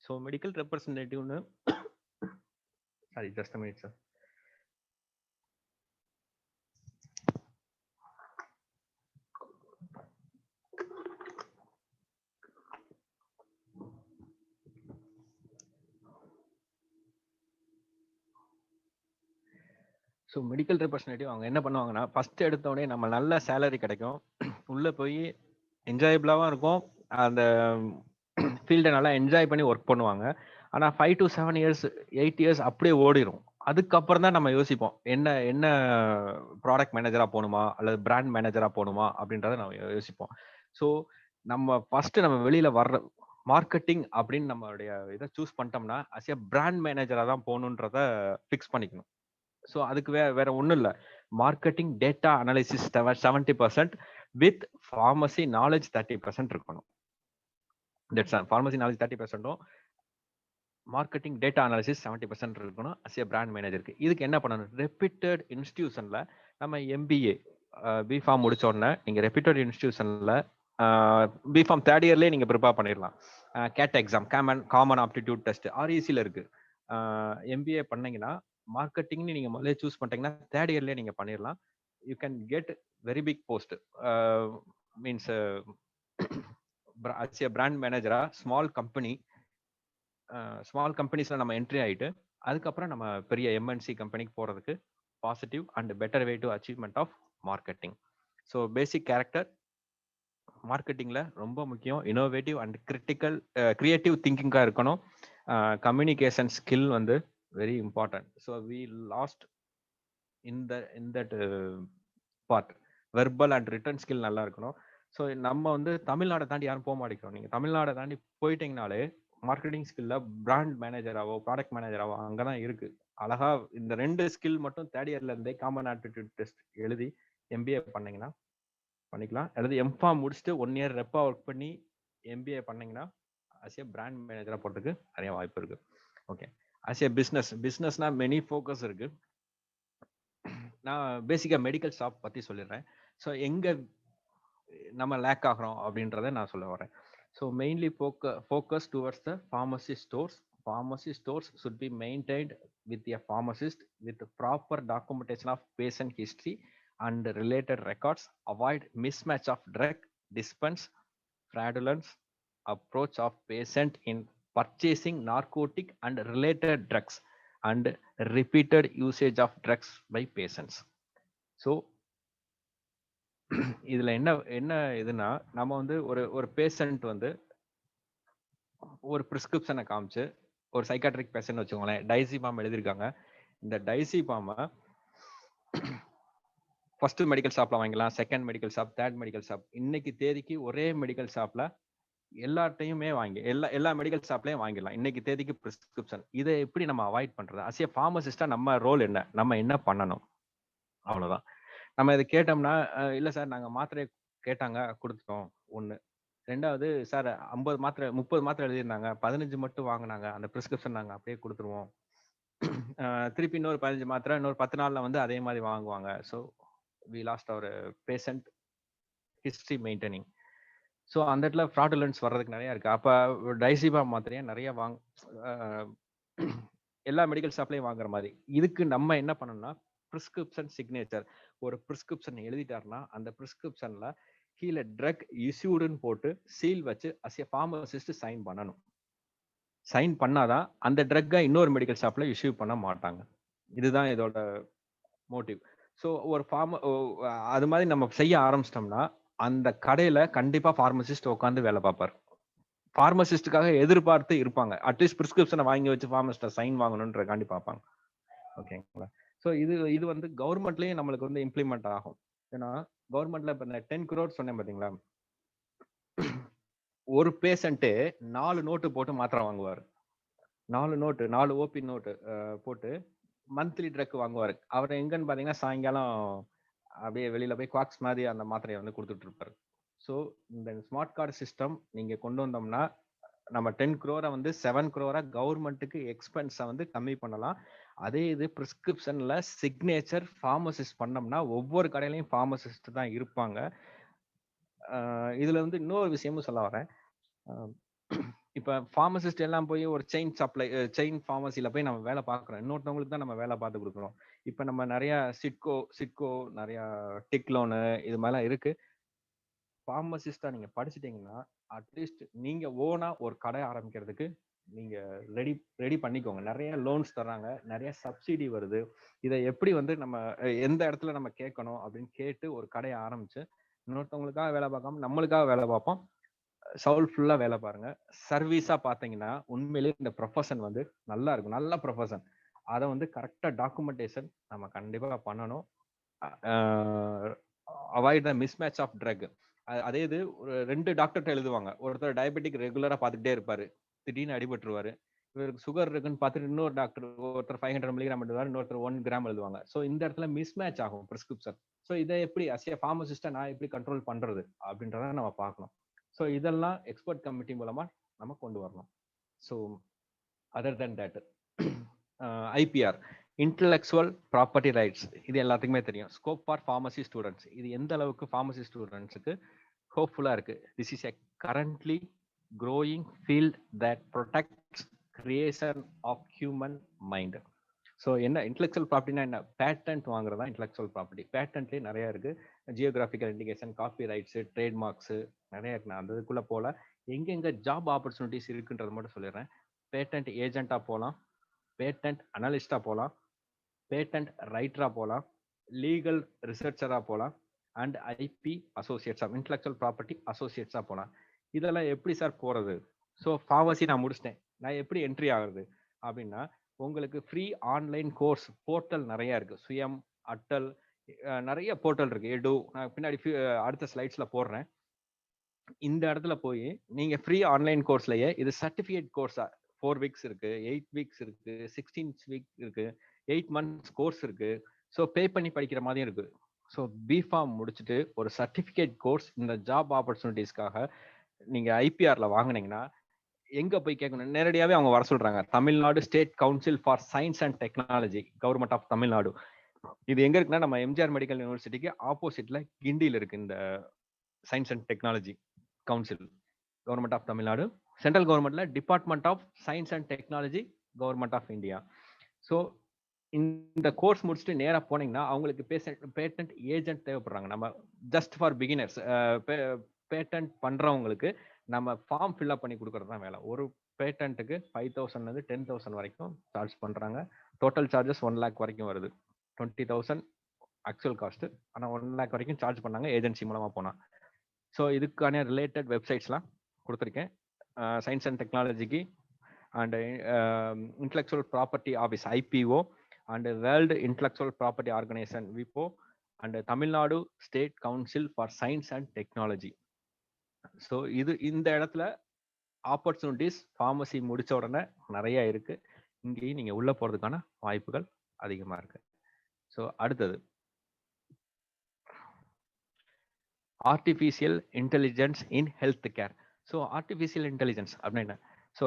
So medical representative nu sorry just a minute sir. So medical representative அவங்க என்ன பண்ணுவாங்கன்னா, first எடுத்தோடனே நம்ம நல்ல salary கிடைக்கும், உள்ளே போய் என்ஜாயபிளாகவும் இருக்கும், அந்த ஃபீல்டை நல்லா என்ஜாய் பண்ணி ஒர்க் பண்ணுவாங்க. ஆனால் 5 to 7 years 8 years அப்படியே ஓடிடும். அதுக்கப்புறம் தான் நம்ம யோசிப்போம், என்ன ப்ராடக்ட் மேனேஜராக போகணுமா அல்லது பிராண்ட் மேனேஜராக போகணுமா அப்படின்றத நம்ம யோசிப்போம். ஸோ நம்ம ஃபர்ஸ்ட் நம்ம வெளியில் வர்ற மார்க்கெட்டிங் அப்படின்னு நம்மளுடைய இதை சூஸ் பண்ணிட்டோம்னா அஸ் ஏ பிராண்ட் மேனேஜராக தான் போகணுன்றத ஃபிக்ஸ் பண்ணிக்கணும். ஸோ அதுக்கு வேற ஒன்றும் இல்லை, marketing data analysis 70% with pharmacy knowledge 30% இருக்கணும். ஃபார்மசி நாலேஜ் 30%ம் மார்க்கெட்டிங் டேட்டா அனாலிசிஸ் 70% இருக்கணும் அஸ் ஏ பிராண்ட் மேனேஜருக்கு. இதுக்கு என்ன பண்ணணும், ரெப்யூட்டட் இன்ஸ்டிடியூஷன்ல நம்ம MBA பிஃபார்ம் முடிச்ச உடனே நீங்கள் ரெப்யூட்டட் இன்ஸ்டிடியூஷனில் பிஃபார்ம் தேர்ட் இயர்லேயே நீங்கள் ப்ரிப்பேர் பண்ணிடலாம். CAT exam, common aptitude test RECல இருக்குது. MBA பண்ணீங்கன்னா மார்க்கெட்டிங்னு நீங்கள் முதல்ல சூஸ் பண்ணிட்டீங்கன்னா தேர்ட் இயர்லேயே நீங்கள் பண்ணிடலாம். You can get very big post. Means as a brand மேனேஜரா ஸ்மால் கம்பெனிஸ்ல நம்ம என்ட்ரி ஆகிட்டு அதுக்கப்புறம் நம்ம பெரிய MNC கம்பெனிக்கு போகிறதுக்கு positive and better way to achievement of marketing. So basic character மார்க்கெட்டிங்கில் ரொம்ப முக்கியம். இனோவேட்டிவ் அண்ட் கிரியேட்டிவ் திங்கிங்காக இருக்கணும். கம்யூனிகேஷன் ஸ்கில் வந்து very important. So we lost in that part. Verbal and written skill நல்லா இருக்கணும். ஸோ நம்ம வந்து தமிழ்நாடை தாண்டி யாரும் போக மாட்டேங்கிறோம். நீங்கள் தமிழ்நாடை தாண்டி போயிட்டீங்கனாலே மார்க்கெட்டிங் ஸ்கில்ல பிராண்ட் மேனேஜராவோ ப்ராடக்ட் மேனேஜராவோ அங்கே தான் இருக்கு. அழகா இந்த 2 ஸ்கில் மட்டும் தேர்ட் இயர்ல இருந்தே காமன் ஆப்டிடியூட் டெஸ்ட் எழுதி MBA பண்ணீங்கன்னா பண்ணிக்கலாம். அல்லது எம்ஃபார்ம் முடிச்சுட்டு 1 இயர் ரெப்பா ஒர்க் பண்ணி MBA பண்ணீங்கன்னா அஸ் ஏ பிராண்ட் மேனேஜரா போறதுக்கு நிறைய வாய்ப்பு இருக்கு. ஓகே, அஸ் ஏ பிஸ்னஸ்னா மெனி ஃபோக்கஸ் இருக்கு. நான் பேசிக்கா மெடிக்கல் ஷாப் பத்தி சொல்லிடுறேன். ஸோ எங்க நம்ம லேக் ஆகிறோம் அப்படின்றத நான் சொல்ல வரேன். So mainly focus towards the pharmacy stores. Pharmacy stores should be maintained with a pharmacist with proper documentation of patient history and related records. Avoid mismatch of drug dispense, fraudulence, approach of patient in purchasing narcotic and related drugs, and repeated usage of drugs by patients. So இதுல என்ன இதுனா நம்ம வந்து ஒரு patient வந்து ஒரு பிரிஸ்கிரிப்ஷனை காமிச்சு ஒரு சைக்காட்ரிக் பேஷண்ட் வச்சுக்கோங்களேன், டைசிபாம் எழுதியிருக்காங்க. இந்த டைசிபாமை ஃபர்ஸ்ட் மெடிக்கல் ஷாப்ல வாங்கிக்கலாம், second medical shop, third medical shop. இன்னைக்கு தேதிக்கு ஒரே மெடிக்கல் ஷாப்ல எல்லாத்தையுமே எல்லா மெடிக்கல் ஷாப்லயும் வாங்கிடலாம் இன்னைக்கு தேதிக்கு பிரிஸ்கிரிப்ஷன். இதை எப்படி நம்ம அவாய்ட் பண்றது? அஸ் ஏ ஃபார்மசிஸ்டா நம்ம ரோல் என்ன, நம்ம என்ன பண்ணணும்? அவ்வளவுதான். நம்ம இதை கேட்டோம்னா இல்ல சார் நாங்க மாத்திரை கேட்டாங்க கொடுத்துட்டோம் ஒண்ணு. ரெண்டாவது சார் 50 மாத்திரை 30 மாத்திரை எழுதியிருந்தாங்க, 15 மட்டும் வாங்கினாங்க, அந்த பிரிஸ்கிரிப்ஷன் நாங்க அப்படியே கொடுத்துருவோம். திருப்பி இன்னொரு 15 மாத்திரை இன்னொரு 10 நாள்ல வந்து அதே மாதிரி வாங்குவாங்க. So we lost our patient history maintaining. So அந்த இடத்துல ஃப்ராடுலன்ஸ் வர்றதுக்கு நிறைய இருக்கு. அப்ப டைசிபாம் மாத்திரையை நிறைய எல்லா மெடிக்கல் ஷாப்லயும் வாங்குற மாதிரி. இதுக்கு நம்ம என்ன பண்ணணும்னா பிரிஸ்கிரிப்ஷன் சிக்னேச்சர். ஒரு பிரிஸ்கிரிப்ஷன் எழுதிட்டாருன்னா அந்த பிரிஸ்கிரிப்ஷன்ல கீழே ட்ரக் இஷ்யூடுன்னு போட்டு சீல் வச்சு அஸ் ஏ ஃபார்மசிஸ்ட் சைன் பண்ணணும். சைன் பண்ணாதான் அந்த ட்ரக்கை இன்னொரு மெடிக்கல் ஷாப்ல இஷ்யூ பண்ண மாட்டாங்க. இதுதான் இதோட மோட்டிவ். ஸோ ஒரு அது மாதிரி நம்ம செய்ய ஆரம்பிச்சிட்டோம்னா அந்த கடையில கண்டிப்பா ஃபார்மசிஸ்ட் உட்காந்து வேலை பார்ப்பார். ஃபார்மசிஸ்டுக்காக எதிர்பார்த்து இருப்பாங்க. அட்லீஸ்ட் பிரிஸ்கிரிப்ஷனை வாங்கி வச்சு ஃபார்மசிஸ்ட சைன் வாங்கணுன்றக்காண்டி பார்ப்பாங்க. ஓகேங்களா? ஸோ இது வந்து கவர்மெண்ட்லயும் நம்மளுக்கு வந்து இம்ப்ளிமெண்ட் ஆகும். ஏன்னா கவர்மெண்ட்ல இப்ப இந்த 10 crore சொன்னேன் பாத்தீங்களா, ஒரு பேஷண்ட்டு 4 நோட்டு போட்டு மாத்திரை வாங்குவாரு. 4 ஓபி நோட்டு போட்டு மந்த்லி ட்ரக் வாங்குவாரு. அவர் எங்கன்னு பாத்தீங்கன்னா சாயங்காலம் அப்படியே வெளியில போய் குவாக்ஸ் மாதிரி அந்த மாத்திரையை வந்து கொடுத்துட்டு இருப்பாரு. ஸோ இந்த ஸ்மார்ட் கார்டு சிஸ்டம் நீங்க கொண்டு வந்தோம்னா நம்ம 10 crore வந்து 7 crore கவர்மெண்ட்டுக்கு எக்ஸ்பென்ஸை வந்து கம்மி பண்ணலாம். அதே இது பிரிஸ்கிரிப்ஷன்ல சிக்னேச்சர் ஃபார்மசிஸ்ட் பண்ணோம்னா ஒவ்வொரு கடையிலையும் ஃபார்மசிஸ்ட் தான் இருப்பாங்க. இதுல வந்து இன்னொரு விஷயமும் சொல்ல வரேன். இப்ப ஃபார்மசிஸ்ட் எல்லாம் போய் ஒரு செயின் ஃபார்மசில போய் நம்ம வேலை பார்க்குறோம். இன்னொருத்தவங்களுக்கு தான் நம்ம வேலை பார்த்து கொடுக்குறோம். இப்ப நம்ம நிறைய சிட்கோ நிறைய டிக்லோனு இது மாதிரிலாம் இருக்கு. ஃபார்மசிஸ்டா நீங்க படிச்சுட்டீங்கன்னா அட்லீஸ்ட் நீங்க ஓனா ஒரு கடை ஆரம்பிக்கிறதுக்கு நீங்க ரெடி பண்ணிக்கோங்க. நிறைய லோன்ஸ் தர்றாங்க, நிறைய சப்சிடி வருது. இதை எப்படி வந்து நம்ம எந்த இடத்துல நம்ம கேட்கணும் அப்படின்னு கேட்டு ஒரு கடையை ஆரம்பிச்சு இன்னொருத்தவங்களுக்காக வேலை பார்க்காம நம்மளுக்காக வேலை பார்ப்போம். சவுல்ஃபுல்லா வேலை பாருங்க. சர்வீஸா பாத்தீங்கன்னா உண்மையிலேயே இந்த ப்ரொஃபஷன் வந்து நல்லா இருக்கும், நல்ல ப்ரொஃபஷன். அதை வந்து கரெக்டா டாக்குமெண்டேஷன் நம்ம கண்டிப்பா பண்ணணும். Avoid the mismatch of drug. அதே இது ஒரு 2 டாக்டர்கிட்ட எழுதுவாங்க. ஒருத்தர் டயபெட்டிக் ரெகுலரா பார்த்துக்கிட்டே இருப்பாரு, திடீர்னு அடிபட்டுருவாரு. இவருக்கு சுகர் இருக்குன்னு பார்த்துட்டு இன்னொரு டாக்டர் ஒருத்தர் 500 mg எழுதுவாரு, இன்னொருத்தர் 1 gram எழுதுவாங்க. ஸோ இந்த இடத்துல மிஸ்மேட்ச் ஆகும் பிரிஸ்கிரிப்ஷன். ஸோ இதை எப்படி அஸ் ஏ ஃபார்மசிஸ்டா நான் எப்படி கண்ட்ரோல் பண்றது அப்படின்றத நம்ம பார்க்கணும். ஸோ இதெல்லாம் எக்ஸ்பர்ட் கமிட்டி மூலமா நம்ம கொண்டு வரணும். So other than that IPR intellectual property rights இது எல்லாத்துக்குமே தெரியும். ஸ்கோப் ஃபார் ஃபார்மசி ஸ்டூடெண்ட்ஸ் இது எந்த அளவுக்கு ஃபார்மசி ஸ்டூடெண்ட்ஸுக்கு ஹோப்ஃபுல்லா இருக்கு. This is a currently growing field that protects creation of human mind. So என்ன இன்டெலெக்சுவல் ப்ராப்பர்ட்டினா என்ன? பேட்டன்ட் வாங்குறது தான் இன்டெலெக்சுவல் ப்ராப்பர்ட்டி. பேட்டன்ட்லேயே நிறைய இருக்கு. ஜியோகிராஃபிக்கல் இண்டிகேஷன், காப்பி ரைட்ஸு, ட்ரேட்மார்க்ஸு நிறைய இருக்கு. நான் அந்த இதுக்குள்ள போல எங்கெங்க ஜாப் ஆப்பர்ச்சுனிட்டிஸ் இருக்குன்றது மட்டும் சொல்லிடுறேன். பேட்டன்ட் ஏஜென்ட்டாக போகலாம், பேட்டன்ட் அனலிஸ்டாக போகலாம், பேட்டன்ட் ரைட்டராக போகலாம், லீகல் ரிசர்ச்சராக போகலாம், அண்ட் ஐபி அசோசியேட்ஸாக இன்டெலெக்சுவல் ப்ராப்பர்ட்டி அசோசியேட்ஸாக போகலாம். இதெல்லாம் எப்படி சார் போகிறது? ஸோ ஃபார்மசி நான் முடிச்சிட்டேன், நான் எப்படி என்ட்ரி ஆகுறது அப்படின்னா, உங்களுக்கு ஃப்ரீ ஆன்லைன் கோர்ஸ் போர்ட்டல் நிறைய இருக்கு. சுயம், அட்டல், நிறைய போர்ட்டல் இருக்கு. எடு நான் பின்னாடி அடுத்த ஸ்லைட்ஸ்ல போடுறேன். இந்த இடத்துல போய் நீங்க ஃப்ரீ ஆன்லைன் கோர்ஸ்லயே இது சர்டிஃபிகேட் கோர்ஸா 4 வீக்ஸ் இருக்கு, 8 வீக்ஸ் இருக்கு, 16 வீக் இருக்கு, 8 மந்த்ஸ் கோர்ஸ் இருக்கு. ஸோ பே பண்ணி படிக்கிற மாதிரியும் இருக்கு. ஸோ பிஃபார்ம் முடிச்சுட்டு ஒரு சர்டிஃபிகேட் கோர்ஸ் இந்த ஜாப் ஆப்பர்ச்சுனிட்டிஸ்க்காக நீங்க ஐபிஆர்ல வாங்கினீங்கன்னா எங்க போய் கேட்கணும்? நேரடியாவே அவங்க வர சொல்றாங்க. Tamil Nadu state council for science and technology, government of Tamil Nadu. இது எங்க இருக்குன்னா நம்ம எம்ஜிஆர் மெடிக்கல் யூனிவர்சிட்டிக்கு ஆப்போசிட்ல கிண்டியில் இருக்கு இந்த science and technology council, government of Tamil Nadu. Central கவர்மெண்ட்ல department of science and technology, government of India. So இந்த கோர்ஸ் முடிச்சுட்டு நேராக போனீங்கன்னா அவங்களுக்கு பேட்டன்ட் ஏஜென்ட் தேவைப்படுறாங்க. நம்ம ஜஸ்ட் ஃபார் பிகினர்ஸ் பேட்டன்ட் பண்றவங்களுக்கு நம்ம ஃபார்ம் ஃபில்அப் பண்ணி கொடுக்கறது தான் வேலை. ஒரு பேட்டன்ட்டுக்கு 5,000 10,000 வரைக்கும் சார்ஜ் பண்றாங்க. டோட்டல் சார்ஜஸ் 1 lakh வரைக்கும் வருது. 20,000 ஆக்சுவல் காஸ்ட், ஆனால் 1 lakh வரைக்கும் சார்ஜ் பண்ணாங்க ஏஜென்சி மூலமா போனா. ஸோ இதுக்கான ரிலேட்டட் வெப்சைட்ஸ்லாம் கொடுத்துருக்கேன். சயின்ஸ் அண்ட் டெக்னாலஜிக்கு and intellectual property office IPO and world intellectual property organization விபோ and Tamil Nadu state council for science and technology. So இந்த இடத்துல ஆப்பர்ச்சுனிட்டிஸ் ஃபார்மசி முடிச்ச உடனே நிறைய இருக்கு. இங்கேயும் நீங்க உள்ள போறதுக்கான வாய்ப்புகள் அதிகமா இருக்கு. ஸோ அடுத்தது ஆர்டிஃபிஷியல் இன்டெலிஜென்ஸ் இன் health care. So artificial intelligence அப்படின்னா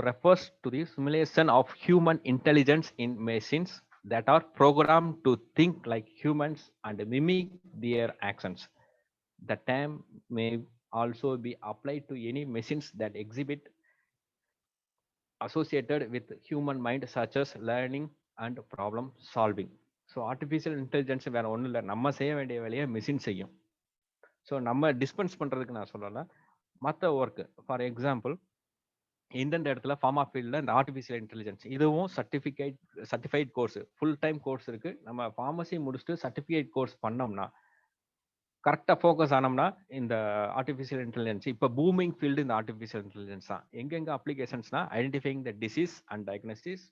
refers to the simulation of human intelligence in machines that are programmed to think like humans and mimic their actions. The term may also be applied to any machines that exhibit associated with human mind such as learning and problem solving. So artificial intelligence வேற ஒன்றும் இல்லை, நம்ம செய்ய வேண்டிய வேலையை machine செய்யும். So நம்ம dispense பண்றதுக்கு நான் சொல்லலை, மற்ற ஒர்க். ஃபார் எக்ஸாம்பிள் இந்தந்த இடத்துல ஃபார்மா ஃபீல்டில் இந்த ஆர்டிஃபிஷியல் இன்டெலிஜென்ஸ் இதுவும் certified course, full time course இருக்கு. நம்ம ஃபார்மசி முடிச்சுட்டு சர்டிஃபிகேட் கோர்ஸ் பண்ணோம்னா கரெக்டாக ஃபோக்கஸ் ஆனோம்னா இந்த ஆர்டிஃபிஷியல் இன்டெலிஜென்ஸ் இப்போ பூமிங் ஃபீல்டு இந்த ஆர்டிஃபிஷியல் இன்டெலிஜென்ஸ் தான். எங்கெங்க அப்ளிகேஷன்ஸ்னா identifying the disease and diagnosis,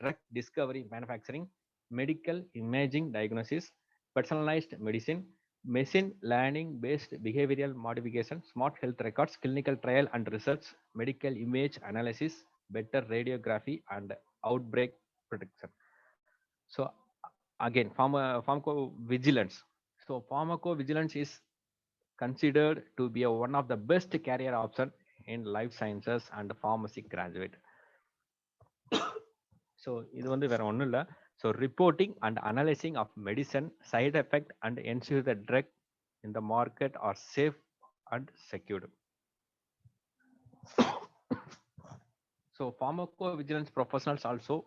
drug discovery manufacturing, medical imaging diagnosis, personalised medicine, machine learning based behavioral modification, smart health records, clinical trial and research, medical image analysis, better radiography and outbreak protection. So again pharmacovigilance. So pharmacovigilance is considered to be one of the best career option in life sciences and pharmacy graduate. So இது வந்து வேற ஒண்ணும் இல்ல. So reporting and analyzing of medicine side effect and ensure the drug in the market are safe and secured. So pharmacovigilance professionals also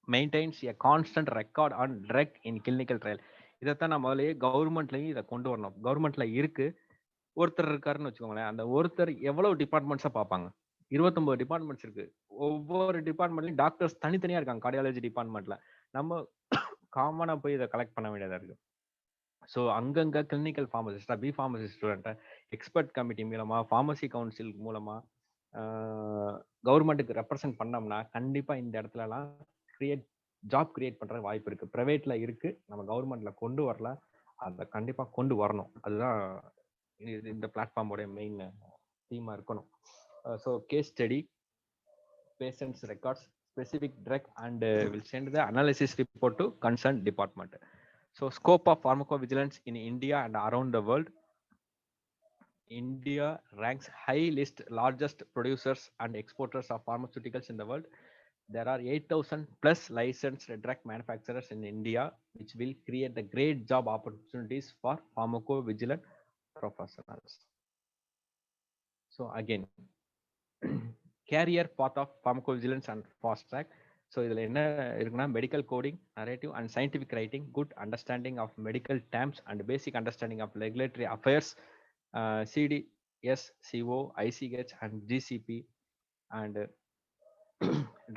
maintains a constant record on drug in clinical trial. இதைத்தான் நான் முதலே கவர்மெண்ட்லயும் இதை கொண்டு வரணும். கவர்மெண்ட்ல இருக்கு, ஒருத்தர் இருக்காருன்னு வச்சுக்கோங்களேன், அந்த ஒருத்தர் எவ்வளவு டிபார்ட்மெண்ட்ஸா பார்ப்பாங்க? 29 டிபார்ட்மெண்ட்ஸ் இருக்கு. ஒவ்வொரு டிபார்ட்மெண்ட்லயும் டாக்டர்ஸ் தனித்தனியா இருக்காங்க. கார்டியாலஜி டிபார்ட்மெண்ட்ல நம்ம காமனா போய் இதை கலெக்ட் பண்ண வேண்டியதா இருக்கு. ஸோ அங்கங்க கிளினிக்கல் ஃபார்மசிஸ்டா, பி ஃபார்மசி ஸ்டூடெண்ட்டை எக்ஸ்பர்ட் கமிட்டி மூலமா, ஃபார்மசி கவுன்சில் மூலமா கவர்மெண்ட்டுக்கு ரெப்ரசென்ட் பண்ணோம்னா கண்டிப்பா இந்த இடத்துலலாம் ஜாப் கிரியேட் பண்ற வாய்ப்பு இருக்கு. பிரைவேட்ல இருக்கு, நம்ம கவர்மெண்ட்ல கொண்டு வரல, அதை கண்டிப்பா கொண்டு வரணும். அதுதான் இந்த பிளாட்ஃபார்மோட மெயின் தீமா இருக்கணும். So case study, patients records, specific drug and will send the analysis report to concerned department. So scope of pharmacovigilance in India and around the world. India ranks high list largest producers and exporters of pharmaceuticals in the world. there are 8,000 plus licensed drug manufacturers in India, which will create the great job opportunities for pharmacovigilance professionals. So again, career path of pharmacovigilance and fast track. So இதுல என்ன இருக்குன்னா medical coding, narrative and scientific writing, good understanding of medical terms and basic understanding of regulatory affairs, CDS, CO, ICH and GCP and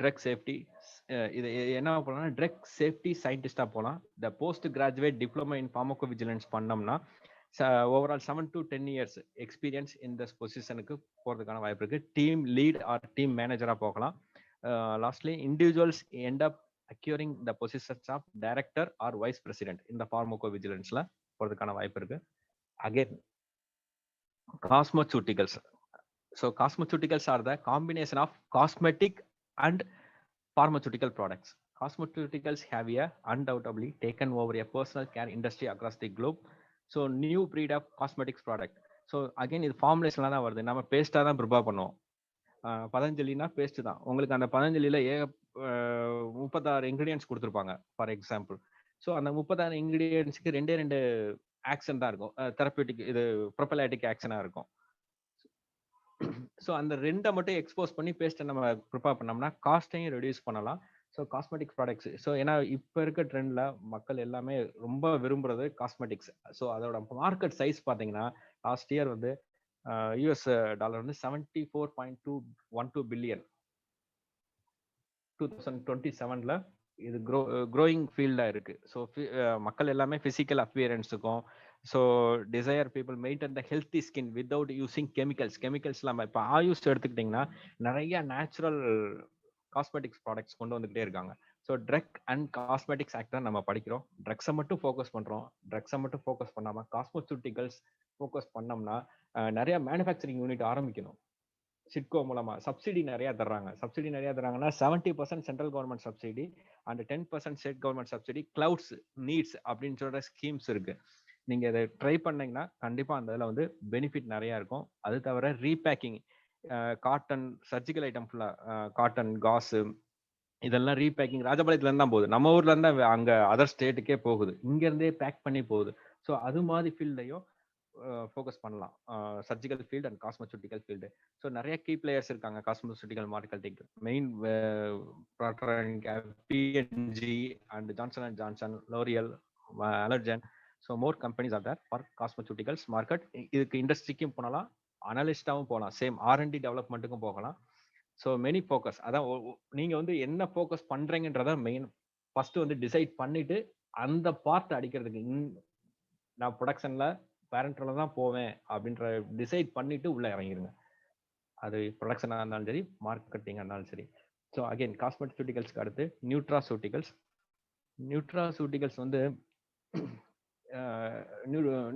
drug safety. இது என்ன பண்ணலாம், drug safety சயின்டிஸ்டா போகலாம். The post graduate diploma in pharmacovigilance பண்ணோம்னா overall 7 to 10 years experience இந்த பொசிஷனுக்கு போறதுக்கான வாய்ப்பு இருக்கு. டீம் லீட் ஆர் டீம் மேனேஜரா போகலாம். Lastly individuals end up acquiring the positions of director or vice president இந்த ஃபார்மகோ விஜிலன்ஸ்ல போறதுக்கான வாய்ப்பு இருக்கு. Again cosmeceuticals. So cosmeceuticals are the combination of cosmetic and pharmaceutical products. Cosmeceuticals have undoubtedly taken over a personal care industry across the globe. So new breed of cosmetics product. So again இது ஃபார்முலேஷன்ல தான் வருது. நம்ம பேஸ்டா தான் prepare பண்ணுவோம். பதஞ்சலினா paste தான். உங்களுக்கு அந்த பதஞ்சலியில 36 ingredients கொடுத்துருப்பாங்க ஃபார் எக்ஸாம்பிள். ஸோ அந்த 36 இன்கிரிடியன்ஸ்க்கு 2 ஆக்ஷன் தான் இருக்கும். தெரப்பியூட்டிக் இது ப்ரொபலைட்டிக் ஆக்ஷனா இருக்கும். ஸோ அந்த 2 மட்டும் எக்ஸ்போஸ் பண்ணி பேஸ்ட்டை நம்ம ப்ரிப்பேர் பண்ணோம்னா காஸ்ட்டையும் ரெடியூஸ் பண்ணலாம். So cosmetic products. ஸோ ஏன்னா இப்போ இருக்க ட்ரெண்ட்ல மக்கள் எல்லாமே ரொம்ப விரும்புறது காஸ்மெட்டிக்ஸ். ஸோ அதோட மார்க்கெட் சைஸ் பார்த்தீங்கன்னா லாஸ்ட் இயர் வந்து US டாலர் வந்து $74.212 பில்லியன் 2027ல இது க்ரோயிங் ஃபீல்டா இருக்கு. ஸோ மக்கள் எல்லாமே பிசிக்கல் அப்பியரன்ஸுக்கும் so desire people maintain the healthy skin without using chemicals நம்ம இப்போ ஆயுஷ் எடுத்துக்கிட்டிங்கன்னா நிறைய நேச்சுரல் காஸ்மெட்டிக்ஸ் ப்ராடக்ட்ஸ் கொண்டு வந்துகிட்டே இருக்காங்க. So drug and cosmetics act தான் நம்ம படிக்கிறோம். ட்ரக்ஸை மட்டும் ஃபோக்கஸ் பண்றோம். ட்ரக்ஸை மட்டும் ஃபோக்கஸ் பண்ணாம காஸ்மெசூட்டிகல்ஸ் ஃபோக்கஸ் பண்ணோம்னா நிறைய மேனுஃபேக்சரிங் யூனிட் ஆரம்பிக்கணும். சிட்கோ மூலமா சப்சிடி நிறைய தர்றாங்க. சப்சிடி நிறைய தர்றாங்கன்னா 70% central government subsidy and 10% state government subsidy, clouds needs அப்படின்னு சொல்ற ஸ்கீம்ஸ் இருக்கு. நீங்க இதை ட்ரை பண்ணீங்கன்னா கண்டிப்பா அந்த இதுல வந்து பெனிஃபிட் நிறைய இருக்கும். அது தவிர ரீபேக்கிங், காட்டன், சர்ஜிக்கல் ஐட்டம் ஃபுல்லா காட்டன், காசு இதெல்லாம் ரீபேக்கிங் ராஜபாளையத்துல இருந்து தான் போகுது. நம்ம ஊர்ல இருந்தா அங்க அதர் ஸ்டேட்டுக்கே போகுது. இங்க இருந்தே பேக் பண்ணி போகுது. ஸோ அது மாதிரி ஃபீல்டையும் ஃபோக்கஸ் பண்ணலாம். Surgical field and cosmeceutical field. So நிறைய கீ பிளேயர்ஸ் இருக்காங்க cosmeceutical marketing. Main P and G and Johnson and Johnson, L'Oreal, Allergan. So more companies are there for cosmeceuticals market. இதுக்கு இண்டஸ்ட்ரிக்கும் போகலாம், அனலிஸ்டாவும் போகலாம், சேம் R&D டெவலப்மெண்ட்டுக்கும் போகலாம். So many focus. அதான் நீங்க வந்து என்ன ஃபோக்கஸ் பண்றீங்கன்றத மெயின் ஃபர்ஸ்ட் வந்து டிசைட் பண்ணிட்டு அந்த பார்ட் அடிக்கிறதுக்கு நான் ப்ரொடக்ஷன்ல பேரண்ட்ல தான் போவேன் அப்படின்ற டிசைட் பண்ணிட்டு உள்ள இறங்கிருங்க. அது ப்ரொடக்ஷனாக இருந்தாலும் சரி, மார்க்கெட்டிங்காக இருந்தாலும் சரி. ஸோ அகைன் காஸ்மெசூட்டிகல்ஸ்க்கு அடுத்து நியூட்ராசூட்டிகல்ஸ். நியூட்ராசூட்டிகல்ஸ் வந்து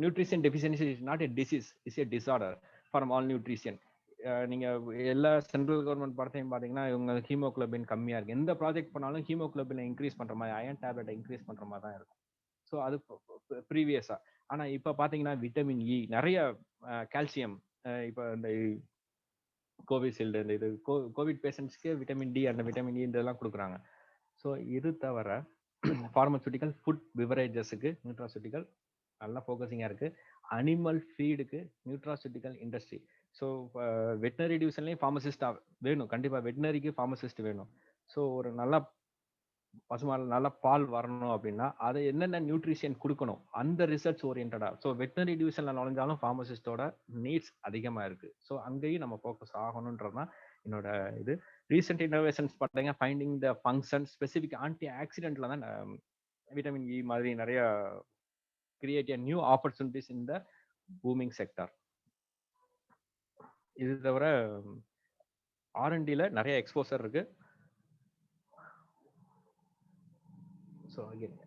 nutrition deficiency is not a disease, is a disorder for all nutrition. நீங்க எல்லா சென்ட்ரல் கவர்மெண்ட் படத்தையும் பாத்தீங்கன்னா இவங்க ஹீமோகுளோபின் கம்மியா இருக்கு. எந்த ப்ராஜெக்ட் பண்ணாலும் ஹீமோகுளோபினை இன்க்ரீஸ் பண்ற மாதிரி, அயன் டேப்லெட்டை இன்க்ரீஸ் பண்ற மாதிரி தான் இருக்கும். ஸோ அது ப்ரீவியஸா. ஆனா இப்ப பாத்தீங்கன்னா விட்டமின் இ, நிறைய கால்சியம், இப்ப இந்த கோவிஷீல்டு, இந்த இது கோவிட் பேஷண்ட்ஸ்க்கு vitamin D and vitamin E இதெல்லாம் கொடுக்குறாங்க. ஸோ இது தவிர ஃபார்மசூட்டிக்கல், ஃபுட் பிவரேஜஸுக்கு நியூட்ராசூட்டிக்கல் நல்லா ஃபோக்கஸிங்காக இருக்கு. அனிமல் ஃபீடுக்கு நியூட்ராசூட்டிக்கல் இண்டஸ்ட்ரி. ஸோ வெட்டினரி டிவிஷன்லேயும் ஃபார்மசிஸ்ட் வேணும். கண்டிப்பாக வெட்டினரிக்கு ஃபார்மசிஸ்ட் வேணும். ஸோ ஒரு நல்ல பசுமால் நல்ல பால் வரணும் அப்படின்னா அதை என்னென்ன நியூட்ரிஷன் கொடுக்கணும் அந்த ரிசர்ச் ஓரியன்டா. ஸோ வெட்டினரி டிவிஷன்ல நுழைஞ்சாலும் ஃபார்மசிஸ்டோட நீட்ஸ் அதிகமாக இருக்கு. ஸோ அங்கேயும் நம்ம ஃபோக்கஸ் ஆகணுன்றதுதான் என்னோட இது. ரீசெண்ட் இன்னோவேஷன்ஸ் பார்த்தீங்க, finding the function specific anti ஆக்சிடென்ட்ல தான் விட்டமின் இ மாதிரி நிறைய create a new opportunities in the booming sector. இது தவிர R&Dல நிறைய எக்ஸ்போசர் இருக்கு. ஸோ அகைன்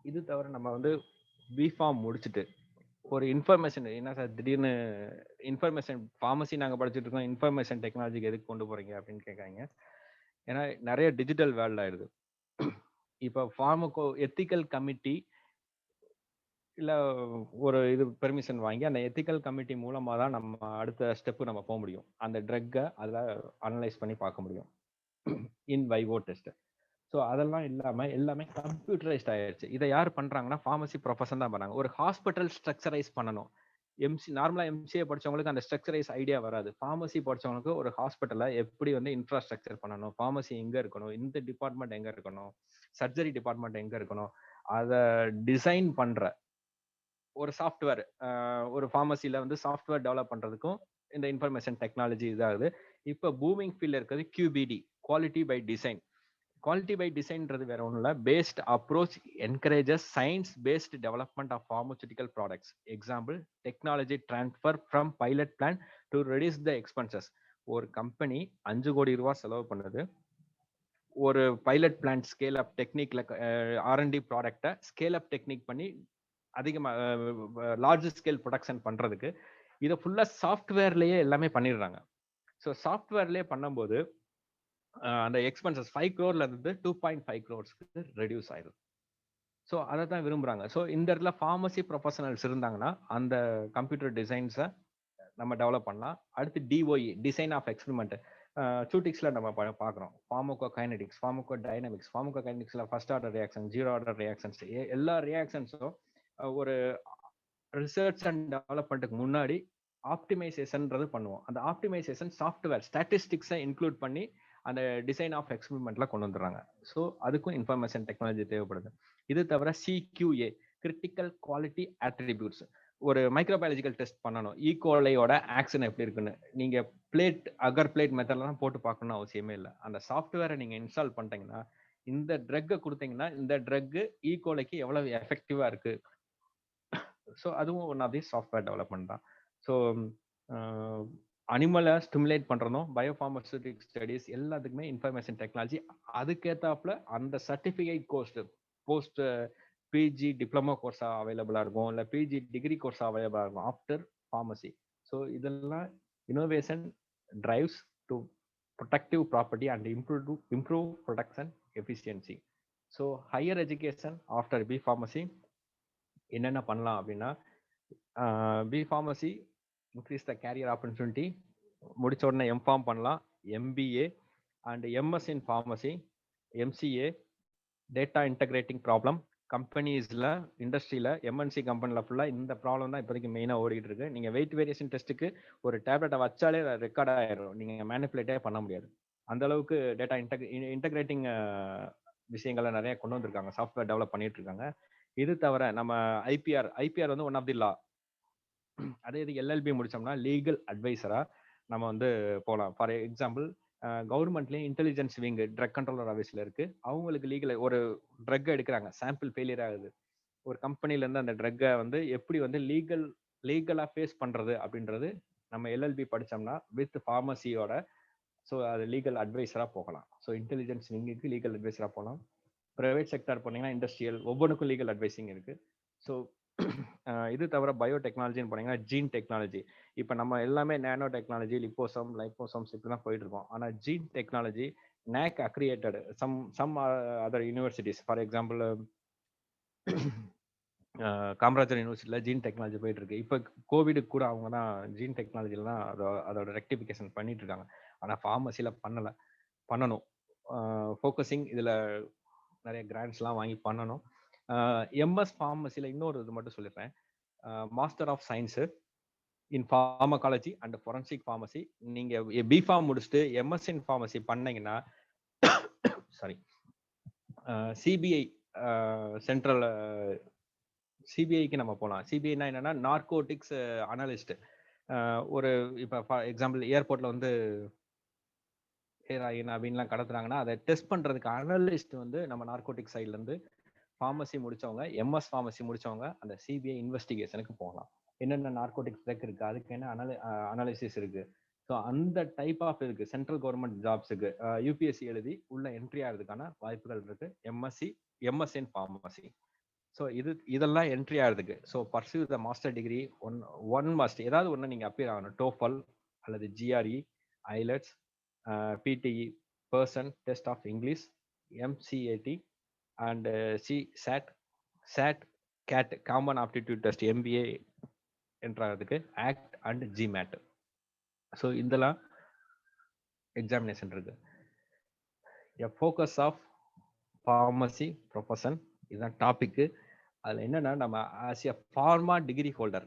இது தவிர நம்ம வந்து பிஃபார்ம் முடிச்சுட்டு ஒரு இன்ஃபர்மேஷன், என்ன சார் திடீர்னு இன்ஃபர்மேஷன் ஃபார்மசி நாங்கள் படிச்சுட்டு இருக்கோம், இன்ஃபர்மேஷன் டெக்னாலஜிக்கு எதுக்கு கொண்டு போறீங்க அப்படின்னு கேட்காங்க. ஏன்னா நிறைய டிஜிட்டல் வேர்ல்ட் ஆயிடுது. இப்போ ஃபார்மகோ எத்திக்கல் கமிட்டி இல்ல ஒரு இது பெர்மிஷன் வாங்கி அந்த எத்திக்கல் கமிட்டி மூலமா தான் நம்ம அடுத்த ஸ்டெப் நம்ம போக முடியும். அந்த ட்ரக்கை அதில் அனலைஸ் பண்ணி பார்க்க முடியும். In vivo test. ஸோ அதெல்லாம் இல்லாம எல்லாமே கம்ப்யூட்டரைஸ்ட் ஆயிடுச்சு. இதை யார் பண்றாங்கன்னா ஃபார்மசி ப்ரொஃபஷன் தான் பண்ணாங்க. ஒரு ஹாஸ்பிட்டல் ஸ்ட்ரக்சரைஸ் பண்ணணும். நார்மலா எம்சிஏ படிச்சவங்களுக்கு அந்த ஸ்ட்ரக்சரைஸ் ஐடியா வராது. ஃபார்மசி படிச்சவங்களுக்கு ஒரு ஹாஸ்பிட்டலை எப்படி வந்து இன்ஃப்ராஸ்ட்ரக்சர் பண்ணணும், ஃபார்மசி எங்க இருக்கணும், இந்த டிபார்ட்மெண்ட் எங்க இருக்கணும், சர்ஜரி டிபார்ட்மெண்ட் எங்க இருக்கணும், அதை டிசைன் பண்ற ஒரு சாஃப்ட்வேர், ஒரு ஃபார்மசில வந்து சாஃப்ட்வேர் டெவலப் பண்றதுக்கும் இந்த இன்ஃபர்மேஷன் டெக்னாலஜி இதாகுது. இப்போ பூமிங் ஃபீல்ட்ல இருக்கிறது QBD, quality by design. Quality by டிசைன்றது வேற ஒன்றும் இல்லை. Based approach encourages science based development of pharmaceutical products. Example, technology transfer from pilot plan to reduce the expenses. ஒரு கம்பெனி 5 கோடி ரூபாய் செலவு பண்ணுது ஒரு பைலட் பிளான் ஸ்கேல் அப் டெக்னிக்ல R&D ப்ராடக்டை ஸ்கேல் அப் டெக்னிக் பண்ணி அதிகமாக லார்ஜ் ஸ்கேல் ப்ரொடக்ஷன் பண்றதுக்கு. இதை ஃபுல்லா சாஃப்ட்வேர்லயே எல்லாமே பண்ணிடுறாங்க. ஸோ சாஃப்ட்வேர்லயே பண்ணும்போது அந்த எக்ஸ்பென்சஸ் 5 crore இருந்து 2.5 crores ரெடியூஸ் ஆயிடும். ஸோ அதை தான் விரும்புறாங்க. ஸோ இந்த இடத்துல ஃபார்மசி ப்ரொஃபஷனல்ஸ் இருந்தாங்கன்னா அந்த கம்ப்யூட்டர் டிசைன்ஸை நம்ம டெவலப் பண்ணலாம். அடுத்து DOE, டிசைன் ஆஃப் எக்ஸ்பெரிமெண்ட். சூட்டிக்ஸ்ல நம்ம பார்க்குறோம் ஃபார்மோகோ கைனடிக்ஸ், ஃபார்மோகோ டைனமிக்ஸ். ஃபார்மோகோ கைனடிக்ஸ்ல first order reaction, 0 order reactions, எல்லா ரியாக்ஷன்ஸும் ஒரு ரிசர்ச் அண்ட் டெவலப்மெண்ட்டுக்கு முன்னாடி ஆப்டிமைசேஷன்ன்றது பண்ணுவோம். அந்த ஆப்டிமைசேஷன் சாஃப்ட்வேர் ஸ்டாட்டிஸ்டிக்ஸை இன்க்ளூட் பண்ணி அந்த டிசைன் ஆஃப் எக்ஸ்பெரிமெண்ட்ல கொண்டு வந்துடுறாங்க. ஸோ அதுக்கும் இன்ஃபர்மேஷன் டெக்னாலஜி தேவைப்படுது. இது தவிர CQA, கிரிட்டிக்கல் குவாலிட்டி அட்ரிபியூட்ஸ். ஒரு மைக்ரோபயாலஜிக்கல் டெஸ்ட் பண்ணணும், ஈகோலையோட ஆக்ஷன் எப்படி இருக்குன்னு. நீங்க அகர் பிளேட் மெத்தட்லாம் போட்டு பார்க்கணும்னு அவசியமே இல்லை. அந்த சாஃப்ட்வேரை நீங்க இன்ஸ்டால் பண்ணிட்டீங்கன்னா, இந்த ட்ரக்கை கொடுத்தீங்கன்னா இந்த ட்ரக் ஈகோலைக்கு எவ்வளவு எஃபெக்டிவா இருக்கு. ஸோ அதுவும் one of the software development தான். ஸோ அனிமலை ஸ்டிமுலேட் பண்றதும் பயோஃபார்மசூட்டிக் ஸ்டடிஸ் எல்லாத்துக்குமே இன்ஃபர்மேஷன் டெக்னாலஜி. அதுக்கேற்றாப்புல அந்த certificate course post PG diploma கோர்ஸா அவைலபிளா இருக்கும், இல்லை பிஜி டிகிரி கோர்ஸா அவைலபிளா இருக்கும் ஆஃப்டர் ஃபார்மசி. ஸோ இதெல்லாம் innovation drives to productive property and improve production efficiency. So higher education after B pharmacy என்னென்ன பண்ணலாம் அப்படின்னா, B pharmacy increase the career opportunity. முடிச்ச உடனே எம்ஃபார்ம் பண்ணலாம், MBA and MS in pharmacy, MCA, data integrating problem. கம்பெனிஸ்ல இண்டஸ்ட்ரியில MNC கம்பெனியில் ஃபுல்லாக இந்த ப்ராப்ளம் தான் இப்போதைக்கு மெயினாக ஓடிட்டு இருக்கு. நீங்கள் வெயிட் வேரியேஷன் டெஸ்ட்டுக்கு ஒரு டேப்லெட்டை வச்சாலே ரெக்கார்ட் ஆயிடும், நீங்கள் மேனிப்புலேட்டே பண்ண முடியாது. அந்த அளவுக்கு டேட்டா இன்டகிரேட்டிங் விஷயங்களை நிறைய கொண்டு வந்திருக்காங்க, சாஃப்ட்வேர் டெவலப் பண்ணிட்டு இருக்காங்க. இது தவிர நம்ம ஐபிஆர் வந்து ஒன் ஆஃப் தி லா. அதே இது LLB முடிச்சோம்னா லீகல் அட்வைசரா நம்ம வந்து போகலாம். ஃபார் எக்ஸாம்பிள், கவர்மெண்ட்லேயும் இன்டெலிஜென்ஸ் விங் ட்ரக் கண்ட்ரோலர் ஆஃபீஸில் இருக்கு. அவங்களுக்கு லீகல் ஒரு ட்ரக் எடுக்கிறாங்க, சாம்பிள் ஃபெயிலியர் ஆகுது, ஒரு கம்பெனிலேருந்து அந்த ட்ரக்கை வந்து எப்படி வந்து லீகலாக ஃபேஸ் பண்ணுறது அப்படின்றது நம்ம LLB படித்தோம்னா வித் ஃபார்மசியோட. ஸோ அது லீகல் அட்வைசராக போகலாம். ஸோ இன்டெலிஜென்ஸ் விங்குக்கு லீகல் அட்வைசராக போகலாம். ப்ரைவேட் செக்டர் போனீங்கன்னா இண்டஸ்ட்ரியல், ஒவ்வொன்றுக்கும் லீகல் அட்வைசிங் இருக்கு. ஸோ இது தவிர பயோடெக்னாலஜின்னு போனீங்கன்னா ஜீன் டெக்னாலஜி. இப்போ நம்ம எல்லாமே நேனோ டெக்னாலஜி, லிப்போசோம்ஸ் இப்படி தான் போயிட்டு இருக்கோம். ஆனால் gene technology NAC accredited some other universities. For example, Kamarajar யூனிவர்சிட்டியில் ஜீன் டெக்னாலஜி போயிட்டு இருக்கு. இப்போ கோவிடுக்கு கூட அவங்க தான் ஜீன் டெக்னாலஜியில் தான் அதோட ரெக்டிஃபிகேஷன் பண்ணிட்டு இருக்காங்க. ஆனால் ஃபார்மசியில் பண்ணணும். ஃபோக்கஸிங் இதில் நிறைய கிராண்ட்ஸ்லாம் வாங்கி பண்ணணும். MS ஃபார்மசியில் இன்னொரு இது மட்டும் சொல்லிடுறேன், master of science in pharmacology and forensic pharmacy. நீங்கள் பிஃபார்ம் முடிச்சுட்டு MS இன் ஃபார்மசி பண்ணீங்கன்னா சாரி CBI சென்ட்ரல் CBIக்கு நம்ம போகலாம். CBIனா என்னன்னா நார்கோட்டிக்ஸ் அனலிஸ்ட். ஒரு இப்போ ஃபார் எக்ஸாம்பிள் ஏர்போர்ட்டில் வந்து ஹெராயின் அப்படின்லாம் கடத்துறாங்கன்னா அதை டெஸ்ட் பண்ணுறதுக்கு அனலிஸ்ட் வந்து நம்ம நார்கோட்டிக் சைட்லேருந்து ஃபார்மசி முடிச்சவங்க, MS ஃபார்மசி முடிச்சவங்க அந்த CBI இன்வெஸ்டிகேஷனுக்கு போகலாம். என்னென்ன நார்கோட்டிக்ஸ் ட்ரக் இருக்கு, அதுக்கு என்ன அனாலிசிஸ் இருக்கு. ஸோ அந்த டைப் ஆஃப் இருக்கு. சென்ட்ரல் கவர்மெண்ட் ஜாப்ஸுக்கு UPSC எழுதி உள்ள என்ட்ரி ஆகிறதுக்கான வாய்ப்புகள் இருக்கு. MS in pharmacy. ஸோ இதெல்லாம் என்ட்ரி ஆகிறதுக்கு. So pursue the master degree one must. ஏதாவது ஒன்று நீங்கள் அப்பியர் ஆகணும். TOEFL அல்லது GRE, IELTS, PTE, Pearson test of English, MCAT and SAT, CAT, common aptitude test, MBA என்றாகிறதுக்கு ACT அண்ட் GMAT. ஸோ இதெல்லாம் examination இருக்கு. a focus of pharmacy profession இதுதான் டாபிக். அதுல என்னன்னா, நம்ம as a pharma degree holder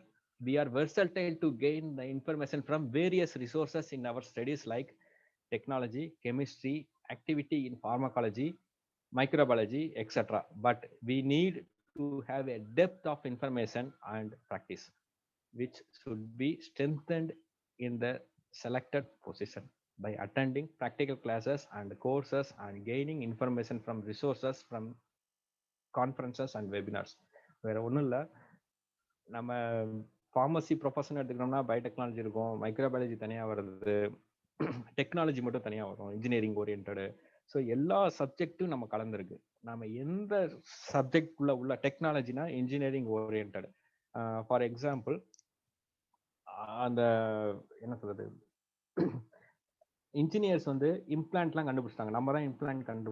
we are versatile to gain the information from various resources in our studies like technology, chemistry, activity in pharmacology, microbiology, etc. But we need to have a depth of information and practice which should be strengthened in the selected position by attending practical classes and courses and gaining information from resources from conferences and webinars. வேற ஒன்றும் இல்லை, நம்ம pharmacy profession எடுத்துக்கிட்டோம்னா biotechnology இருக்கும், microbiology தனியாக வருது, technology மட்டும் தனியாக வரும், இன்ஜினியரிங் ஓரியன்டு. ஸோ எல்லா சப்ஜெக்டும் நம்ம கலந்துருக்கு. நம்ம எந்த சப்ஜெக்ட் உள்ள டெக்னாலஜினா இன்ஜினியரிங் ஓரியன்டு. ஃபார் எக்ஸாம்பிள், அந்த என்ன சொல்றது, இன்ஜினியர்ஸ் வந்து இம்ப்ளான்ட்லாம் கண்டுபிடிச்சிட்டாங்க. நம்ம தான் இம்ப்ளான்ட்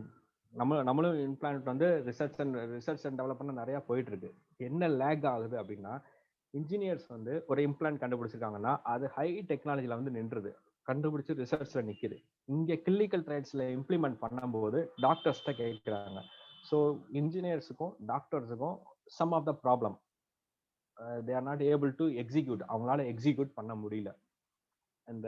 நம்மளும் இம்ப்ளான்ட் வந்து ரிசர்ச் அண்ட் டெவலப்மெண்ட் நிறைய போயிட்டு இருக்கு. என்ன லேக் ஆகுது அப்படின்னா, இன்ஜினியர்ஸ் வந்து ஒரு இம்ப்ளான்ட் கண்டுபிடிச்சிருக்காங்கன்னா அது ஹை டெக்னாலஜில வந்து நின்றுது, கண்டுபிடிச்சு ரிசர்ச்ல நிக்குது. இங்க கிளினிக்கல் ட்ரையல்ஸ்ல இம்ப்ளிமெண்ட் பண்ணும்போது டாக்டர்ஸ்ட கேட்கிறாங்க. ஸோ இன்ஜினியர்ஸுக்கும் டாக்டர்ஸுக்கும் some of the problem, they are not able to execute, அவங்களால எக்ஸிக்யூட் பண்ண முடியல. இந்த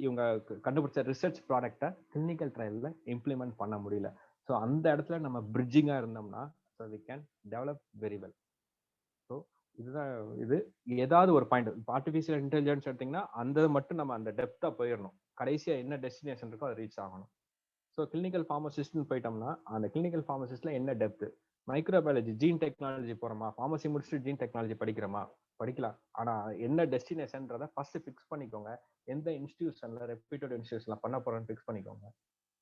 இவங்க கண்டுபிடிச்ச ரிசர்ச் ப்ராடக்டை கிளினிக்கல் ட்ரையல்ல இம்ப்ளிமெண்ட் பண்ண முடியல. ஸோ அந்த இடத்துல நம்ம பிரிட்ஜிங்கா இருந்தோம்னா so we can develop very well. So இதுதான் இது. ஏதாவது ஒரு பாயிண்ட், இப்போ ஆர்டிஃபிஷியல் இன்டெலிஜென்ஸ் எடுத்தீங்கன்னா அந்த மட்டும் நம்ம அந்த டெப்தா போயிடணும், கடைசியா என்ன டெஸ்டினேஷன் இருக்கோ அதை ரீச் ஆகணும். ஸோ கிளினிக்கல் ஃபார்மசிஸ்ட்னு போயிட்டோம்னா அந்த கிளினிக்கல் ஃபார்மசிஸ்ட்ல என்ன டெப்த், மைக்ரோபயாலஜி ஜீன் டெக்னாலஜி போறோமா, ஃபார்மசி முடிச்சுட்டு ஜீன் டெக்னாலஜி படிக்கிறோமா, படிக்கலாம். ஆனா என்ன டெஸ்டினேஷன்றதை ஃபர்ஸ்ட் ஃபிக்ஸ் பண்ணிக்கோங்க. எந்த இன்ஸ்டிடியூஷன்ல ரெப்யூட்டட் இன்ஸ்டிடியூஷன்ல பண்ண போறோம்னு ஃபிக்ஸ் பண்ணிக்கோங்க.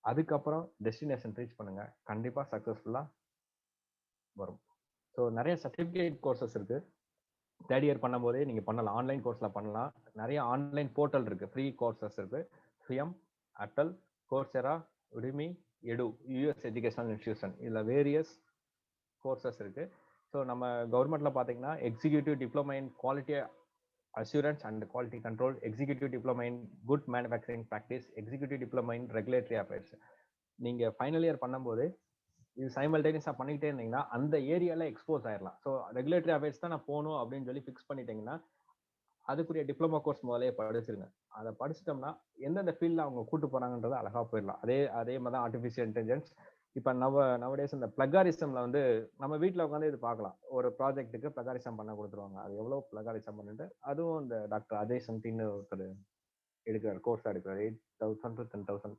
அதுக்கப்புறம் டெஸ்டினேஷன் ரீச் பண்ணுங்க, கண்டிப்பா சக்சஸ்ஃபுல்லா வரும். ஸோ நிறைய சர்டிஃபிகேட் கோர்சஸ் இருக்கு. தேர்ட் இயர் பண்ணும்போதே நீங்க பண்ணலாம், ஆன்லைன் கோர்ஸ்ல பண்ணலாம். நிறைய ஆன்லைன் போர்ட்டல் இருக்கு, ஃப்ரீ கோர்சஸ் இருக்கு. ஃபியம், அட்டல், கோர்செரா, உடிமி, எடு, யூஎஸ் எஜுகேஷனல் இன்ஸ்டிடியூஷன், இதுல வேரியஸ் கோர்சஸ் இருக்கு. ஸோ நம்ம கவர்மெண்ட்ல பாத்தீங்கன்னா executive diploma in quality assurance and quality control, executive diploma in good manufacturing practice, executive diploma in regulatory affairs. நீங்க ஃபைனல் இயர் பண்ணும்போது இது சைமல்டேனியஸா பண்ணிக்கிட்டே இருந்தீங்கன்னா அந்த ஏரியால எக்ஸ்போஸ் ஆயிடலாம். ஸோ ரெகுலேட்டரி அஃபேர்ஸ் தான் நான் போகணும் அப்படின்னு சொல்லி ஃபிக்ஸ் பண்ணிட்டீங்கன்னா அதுக்குரிய டிப்ளமா கோர்ஸ் முதலே படிச்சிருங்க. அதை படிச்சிட்டோம்னா எந்தெந்த ஃபீல்டில் அவங்க கூட்டு போறாங்கன்றதை அழகா போயிடலாம். அதே மாதிரி தான் ஆர்டிஃபிஷியல் இன்டெலிஜென்ஸ். இப்போ நவடேஸ் இந்த பிளகாரிசம்ல வந்து நம்ம வீட்டில் உட்காந்து இது பார்க்கலாம். ஒரு ப்ராஜெக்ட்டுக்கு பிளகாரிசம் பண்ண கொடுத்துருவாங்க. அது எவ்வளோ பிளகாரிசம் பண்ணிட்டு அதுவும் இந்த டாக்டர் அஜய் சந்தின்னு ஒருத்தர் எடுக்கிறார், கோர்ஸாக எடுக்கிறார், 8,000 to 10,000.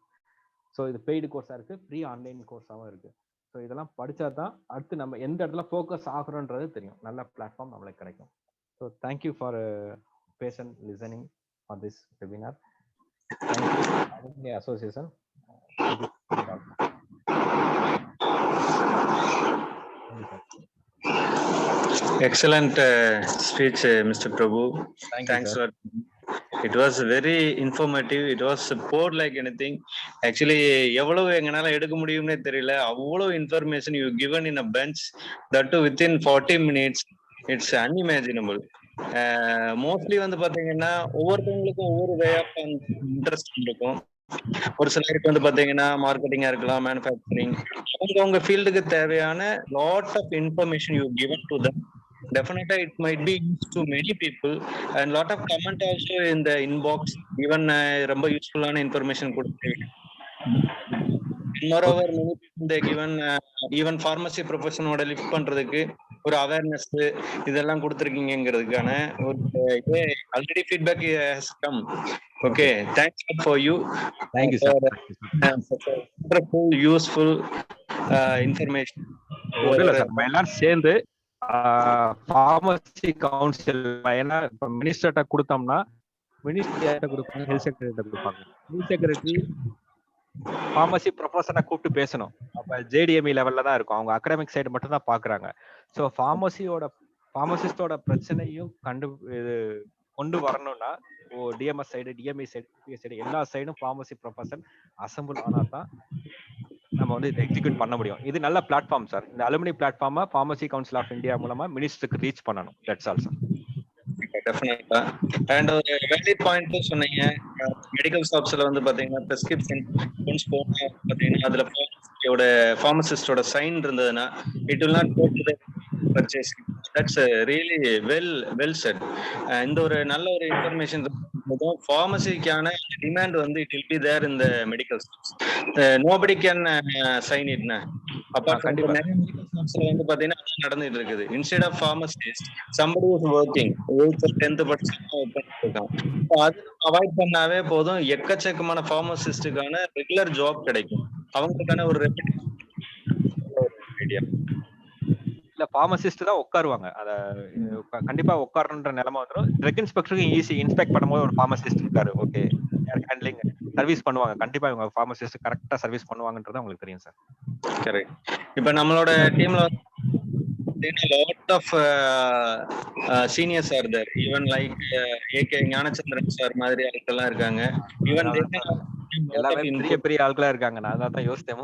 ஸோ இது பெய்டு கோர்ஸாக இருக்கு, ஃப்ரீ ஆன்லைன் கோர்ஸாகவும் இருக்கு. ஸோ இதெல்லாம் படித்தா தான் அடுத்து நம்ம எந்த இடத்துல ஃபோக்கஸ் ஆகுறோன்றது தெரியும், நல்ல பிளாட்ஃபார்ம் நம்மளுக்கு கிடைக்கும். So thank you for patient listening for this webinar. Thank you association. Excellent speech, Mr. Prabhu. Thanks for. It was very informative. It was poured like anything. Actually, எவ்வளவு எங்கனால எடுக்க முடியும்னே தெரியல. அவ்வளவு information you given in a bunch, that too within 40 minutes. It's unimaginable. Mostly வந்து பாத்தீங்கன்னா ஒவ்வொருத்தவங்களுக்கும் ஒவ்வொரு way of interest இருக்கும். ஒரு சிலருக்கு வந்து பாத்தீங்கன்னா மார்க்கெட்டிங்கா இருக்கலாம், மேனுஃபேக்சரிங், அவங்க ஃபீல்டுக்கு தேவையான lot of information you given to them. Definitely it might be used to many people and lot of comment also in the inbox. Even ரொம்ப யூஸ்ஃபுல்லான இன்ஃபர்மேஷன் கொடுத்துருக்கீங்க. Moreover, many people they given even pharmacy professionோட lift பண்றதுக்கு ஒரு awareness இதெல்லாம் கொடுத்துருக்கீங்கிறதுக்கான ஒரு already feedback has come. Okay, thanks for you. Thank you sir. Wonderful useful information. ஒன்றும் சார், நம்ம எல்லாரும் சேர்ந்து ஃபார்மசி கவுன்சில், ஏன்னா இப்போ மினிஸ்டர்கிட்ட கொடுத்தோம்னா மினிஸ்டர்கிட்ட கொடுப்பாங்க, ஹெல்த் செக்ரட்டரிட்ட கொடுப்பாங்க. ஹெல்த் செக்ரட்டரி ஃபார்மசி ப்ரொஃபஸரை கூப்பிட்டு பேசணும். அப்போ ஜேடிஎம்இ லெவல்ல தான் இருக்கும், அவங்க அகடமிக் சைடு மட்டும் தான் பார்க்குறாங்க. ஸோ ஃபார்மசிஸ்டோட பிரச்சனையும் கொண்டு வரணும்னா DMS side, DME side, PS side எல்லா சைடும் ஃபார்மசி ப்ரொஃபஸர் அசம்பிள் ஆனால் தான் நம்ம வந்து இதை எக்ஸிக்யூட் பண்ண முடியும். இது நல்ல பிளாட்ஃபார்ம் சார். இந்த அலுமினி பிளாட்ஃபார்மை ஃபார்மசி கவுன்சில் ஆஃப் இந்தியா மூலமா மினிஸ்டருக்கு ரீச் பண்ணணும். That's all sir. டெஃபினட்டா. அண்ட் ஒரு வேலிட் பாயிண்ட் சொன்னீங்க. மெடிக்கல் ஷாப்ஸ்ல வந்து பாத்தீங்கன்னா பிரிஸ்கிரிப்ஷன் போனா பாத்தீங்கன்னா அதுல ஃபார்மசிஸ்டோட சைன் இருந்ததுன்னா it will not go to the purchase. That's really well said. இந்த ஒரு நல்ல ஒரு இன்ஃபர்மேஷன் ஃபார்மசிக்கான டிமாண்ட் வந்து it will be there in the medical shops. Nobody can sign it. Apart from நிறைய மெடிக்கல் ஷாப்ஸ்ல வந்து பாத்தீங்கன்னா நடந்துட்டு இருக்குது. Instead of pharmacist somebody is working 8th 10th படிச்சு பண்ணிட்டு இருக்கான். அது அவாய்ட் பண்ணாவே போதும், எக்கச்சக்கமான ஃபார்மசிஸ்டுக்கான ரெகுலர் ஜாப் கிடைக்கும். அவங்களுக்கான ஒரு ஐடியா இல்ல பார்மசிஸ்ட் தான் உட்காருவாங்க. அத கண்டிப்பா உட்காரணுன்ற நிலைமை வந்துடும். ட்ரக் இன்ஸ்பெக்டருக்கு ஈஸி இன்ஸ்பெக்ட் பண்ணும்போது ஒரு பார்மசிஸ்ட் இருக்காரு. ஓகே, ஏர் ஹேண்ட்லிங் சர்வீஸ் பண்ணுவாங்க. கண்டிப்பா இவங்க பார்மசிஸ்ட் கரெக்டா சர்வீஸ் பண்ணுவாங்கன்றது உங்களுக்கு தெரியும் சார். கரெக்ட். இப்ப நம்மளோட டீம்ல lot of seniors are there, even like AK Gnanachandran sir மாதிரி ஆட்கள்லாம் இருக்காங்க. ஈவன் எல்லாமே பெரிய ஆட்களா இருக்காங்க. நான் அதான் யோசித்தேன்.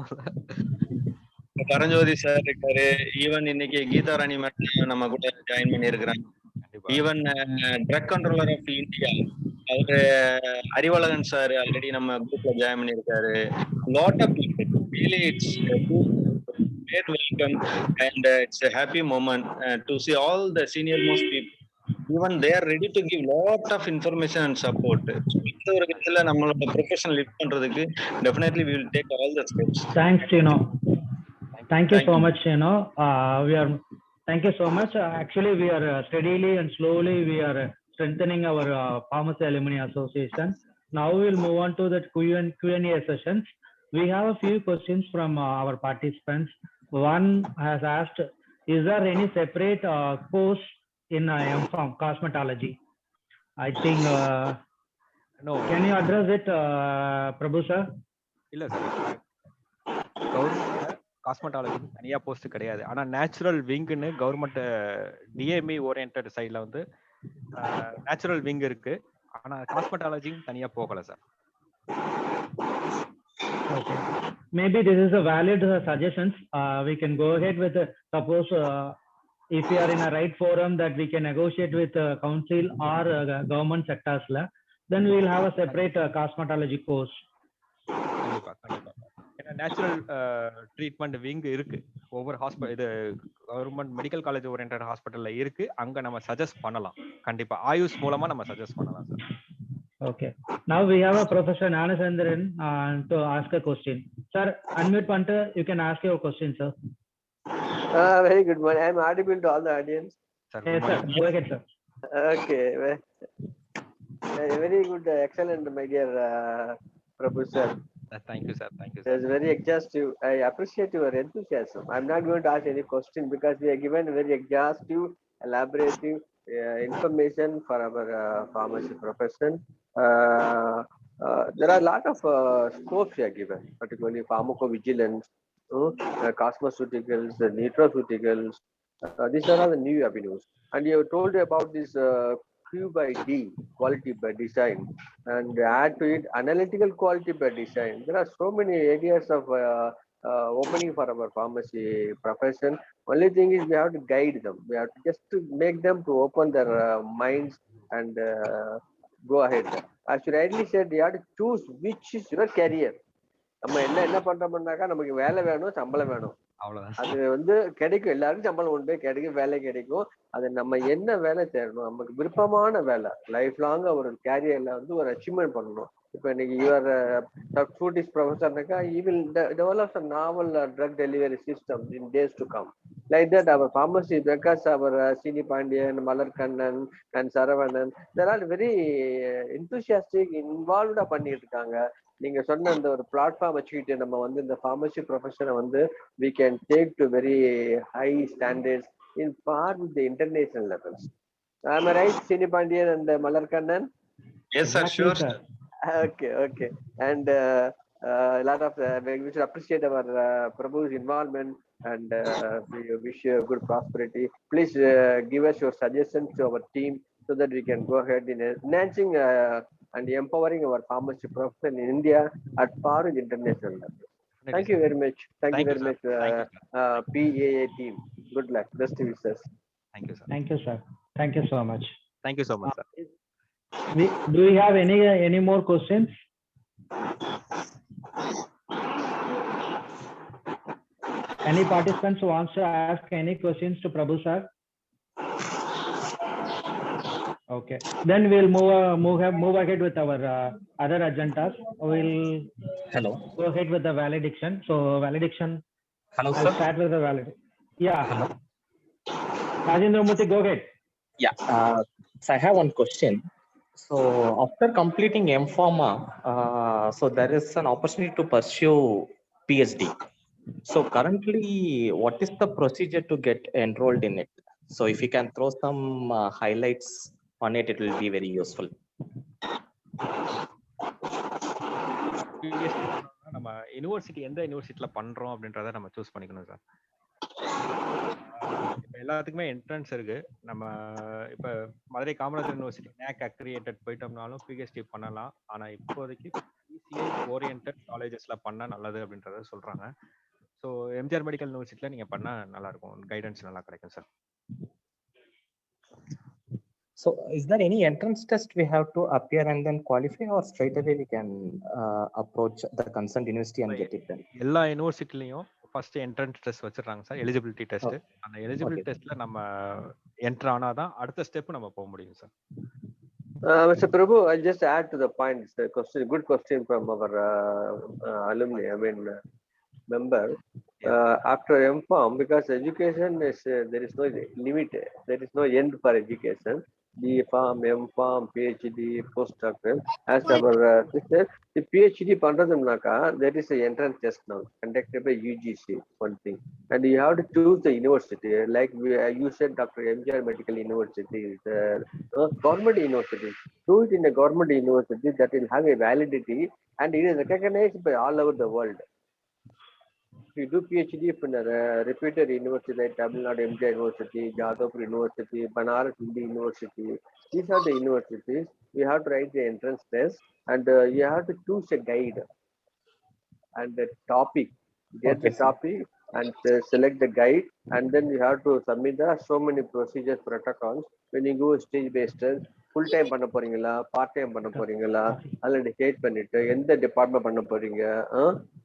பரஞ்சோதி சார் இருக்காரு. ஈவன் இன்னைக்கு கீதா ராணி மேடம் நம்ம கூட ஜாயின் பண்ணி இருக்கிறாங்க. Even drug controller of India அவரு அறிவழகன் சார் ஆல்ரெடி நம்ம குரூப்ல ஜாயின் பண்ணியிருக்காரு. Lot of really it's great welcome and it's a happy moment to see all the senior most people. Even they are ready to give lot of information and support. இந்த ஒரு விதத்துல நம்மளோட profession live பண்றதுக்கு definitely we will take all the steps. Thanks, Chino. Thank you so much, Chino. Thank you so much. Actually, we are steadily and slowly we are strengthening our Pharmacy Alumni Association. Now we will move on to the Q&A sessions. We have a few questions from our participants. One has asked, is there any separate course in MPharm cosmetology? I think no. Can you address it, Prabhu sir? இல்ல sir, government cosmetology தனியா post கிடையாது. ஆனா natural விங்னு government DME oriented சைட்ல வந்து natural wing இருக்கு. ஆனா cosmetology தனியா போகல sir. Okay, maybe this is a valid suggestions. We can go ahead with suppose if we are in a right forum that we can negotiate with council or government sectors la, then we will have a separate cosmetology course. கண்டிப்பா கண்டிப்பா. ஏன்னா natural treatment wing இருக்கு ஒவ்வொரு hospital, இது government medical college oriented ஹாஸ்பிட்டல்ல இருக்கு. அங்க நம்ம சஜஸ்ட் பண்ணலாம். கண்டிப்பா ஆயுஷ் மூலமா நம்ம சஜஸ்ட் பண்ணலாம் sir. Okay, now we have a Professor Gnanachandran to ask a question. Sir, unmute panta, you can ask your question, sir. Very good morning. I am audible to all the audience. Sir, yes, sir. Go ahead, sir. Okay, very good, excellent, my dear Prabhu sir. Thank you, sir. Thank you, sir. It's very exhaustive. I appreciate your enthusiasm. I'm not going to ask any question because we are given very exhaustive, elaborative information for our pharmacy profession. There are a lot of scopes we are given, particularly pharmacovigilance, cosmeceuticals, nutraceuticals. These are all the new avenues. And you have told about this Q by D, quality by design, and add to it analytical quality by design. There are so many areas of opening for our pharmacy profession. Only thing is we have to guide them. We have to just to make them to open their minds and go ahead. As you rightly said, you have to choose which is your career. நம்ம என்ன பண்றோம்னாக்கா நமக்கு வேலை வேணும், சம்பளம் வேணும். அது வந்து கிடைக்கும், எல்லாருக்கும் சம்பளம் உண்டு, கிடைக்கும், வேலை கிடைக்கும். அது நம்ம என்ன வேலை செய்யணும், நமக்கு விருப்பமான வேலை, லைஃப் லாங் ஒரு கேரியர்ல வந்து ஒரு அச்சீவ்மெண்ட் பண்ணணும். இப்போ இன்னைக்கு யுவர் ஃபுட்டிஸ் ப்ரொஃபஸர்னாக்கா he will develop some novel drug delivery systems in days to come. Like that, our pharmacy, because our Sini Pandian, Malarkannan and Saravanan, they're all very enthusiastic, involved பண்ணிட்டு இருக்காங்க. நீங்க சொன்ன அந்த ஒரு பிளாட்ஃபார்ம் வச்சுக்கிட்டு நம்ம வந்து இந்த pharmacy profession வந்து we can take to very high standards in par with the international levels. Am I right, Sini Pandian and Malarkannan? Yes, sir. Sure, sir. Okay. And a lot of we should appreciate our Prabhu's involvement and we wish you good prosperity. Please give us your suggestions to our team so that we can go ahead in enhancing and empowering our pharmacy profession in India at par with international level. Thank you very much. Thank you very much, PAA team. Good luck. Best wishes. Thank you, sir. Thank you, sir. Thank you so much. Thank you so much, sir. Do we have any more questions? Any participants who wants to ask any questions to Prabhu sir? Okay, then we'll move ahead with our other agendas. We'll go ahead with the valediction. So valediction. Hello, I'll sir. start with the valediction. Yeah. Rajendra Murthy, go ahead. Yeah. So I have one question. So after completing M.Pharma, so there is an opportunity to pursue PhD. So currently, what is the procedure to get enrolled in it? So if you can throw some highlights on it, it will be very useful. நம்ம university எந்த யூனிவர்சிட்டில பண்றோம் அப்படின்றத நம்ம choose பண்ணிக்கணும் sir. இப்போ எல்லாத்துக்குமே entrance இருக்கு. நம்ம இப்ப Madurai Kamarajar university NAC accredited போயிட்டோம்னாலும் பிஹெச்டி பண்ணலாம். ஆனா இப்போதைக்கு PCI ஓரியன்டட் காலேஜஸ்ல பண்ணா நல்லது அப்படின்றத சொல்றாங்க. ஸோ எம்ஜிஆர் மெடிக்கல் யூனிவர்சிட்டில நீங்க பண்ணா நல்லா இருக்கும், கைடன்ஸ் நல்லா கிடைக்கும் sir. So is there any entrance test we have to appear and then qualify, or straight away we can approach the concerned university and get it done? எல்லா யூனிவர்சிட்டிலையும் ஃபர்ஸ்ட் என்ட்ரன்ஸ் டெஸ்ட் வச்சிருக்காங்க sir, eligibility test. அந்த eligibility டெஸ்ட்ல நம்ம enter ஆனாதான் அடுத்த step நம்ம போக முடியும் sir. Mr. Prabhu, I'll just add to the point. It's a question, good question from our alumni, member. After M.Pharm, because education is, there is no limit, there is no end for education. B.Pharm, M.Pharm, PhD, postdoctoral. As our sister, the PhD pandradumnaka, there is an entrance test now conducted by UGC, one thing. And you have to choose the university. Like you said, Dr. MGR Medical University is a government university. Do it in a government university that will have a validity and it is recognized by all over the world. If you do PhD from a reputed university like Tamil Nadu MGR University, Jadavpur University, Banaras Hindu University, these are the universities. You have to write the entrance test and you have to choose a guide and the topic. Get the topic and select the guide, and then you have to submit. There are so many procedures, protocols. When you go stage-based, full time பண்ண போறீங்களா, part time பண்ண போறீங்களா, அல்ல decide பண்ணிட்டு எந்த department பண்ண போறீங்க,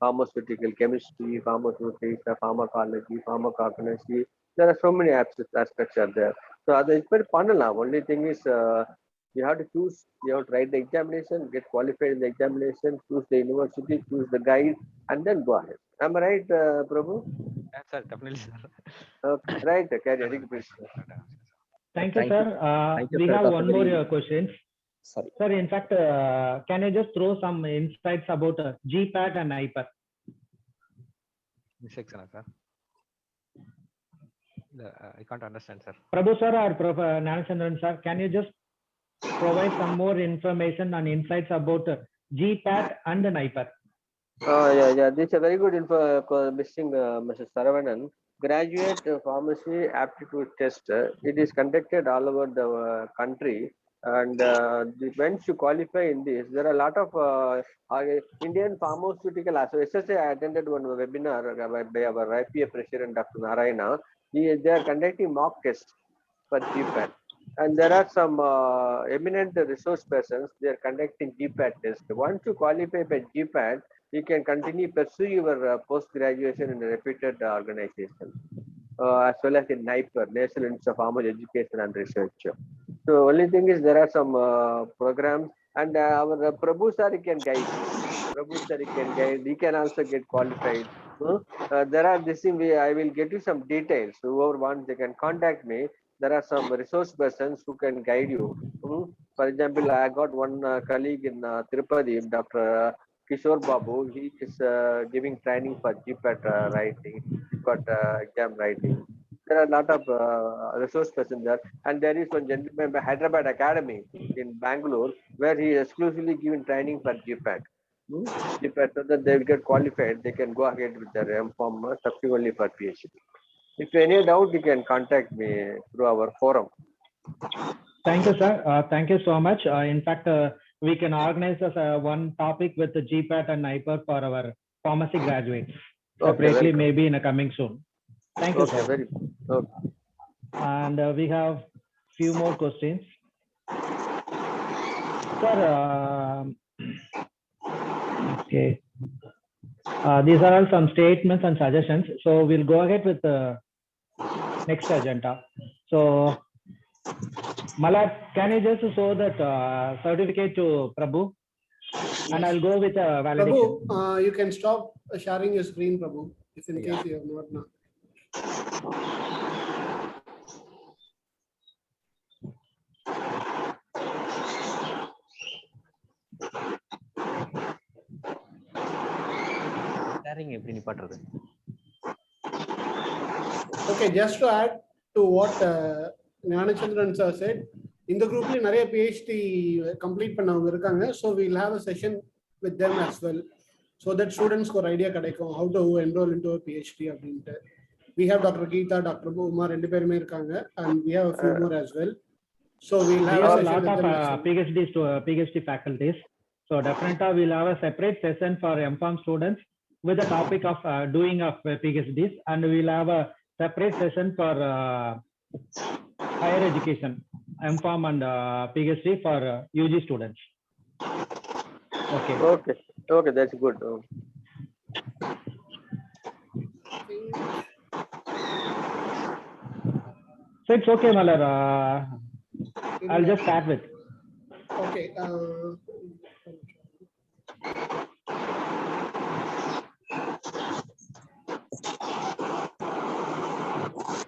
pharmaceutical chemistry, pharmaceutics, pharmacology, pharmacognosy. There are so many aspects are there. So அதை இப்படி பண்ணலாம். Only thing is you have to choose, you have to write the examination, get qualified in the examination, choose the university, choose the guide, and then go ahead. Am I right, Prabhu? Yes, sir, definitely, sir. Okay, right, carry on, please. Thank you, sir. We have one more question. Sorry. Sir, in fact, can you just throw some insights about GPAT and IPAT? Section, sir. I can't understand, sir. Prabhu sir or Nanachandran sir, can you just provide some more information and insights about GPAT and IPAT? Yeah. This is a very good info, Mr. Saravanan. Graduate pharmacy aptitude test. It is conducted all over the country. And once you qualify in this, there are a lot of Indian Pharmaceutical Association. I attended one webinar by our IPA President, Dr. Narayana. They are conducting mock tests for GPAT. And there are some eminent resource persons, they are conducting GPAT test. Once you qualify for GPAT, you can continue pursue your post-graduation in a reputed organization, as well as in NIPER, National Institute of Pharmacy Education and Research. So only thing is there are some programs, and our Prabhu sir can guide. He can also get qualified. There are this thing, I will get you some details. Whoever wants, they can contact me. There are some resource persons who can guide you. For example, I got one colleague in Tirupati, Dr. Kishore Babu. He is giving training for GPAT writing, GPAT exam writing. There are a lot of resource persons there. And there is one gentleman by Hyderabad Academy in Bangalore, where he is exclusively giving training for GPAT. GPAT, so that they will get qualified, they can go ahead with their M.Pharm subsequently for PhD. If you any doubt, you can contact me through our forum. Thank you, sir. Thank you so much. In fact, we can organize one topic with the GPAT and IPAT for our pharmacy graduates separately, maybe in a coming soon. Thank you, sir. Very good. And we have few more questions. Sir, okay. These are all some statements and suggestions. So we'll go ahead with the next agenda. So, Malad, can you just show that certificate to Prabhu? And I'll go with validation. Prabhu, you can stop sharing your screen, Prabhu, if in case you have not now. Sharing எப்படி நீ பண்றது? Okay, just to add to what Gnanachandran sir said, in the group நிறைய PhD complete பண்ணவங்க இருக்காங்க. So we'll have a session with them as well, so that students க்கு ஒரு idea கிடைக்கும் how to enroll into a PhD அப்படின்ட்டு. We have Dr. Geeta, Dr. Uma, ரெண்டு பேருமே இருக்காங்க, and we have a few more as well. So we'll have a lot of PhD faculties. So definitely we'll have a separate session for MPharm students with the topic of doing of PhDs, and we'll have a separate session for higher education, MPharm and PhD for UG students. Okay. Okay. Okay, that's good. So it's okay, Malar. I'll just start with. Okay.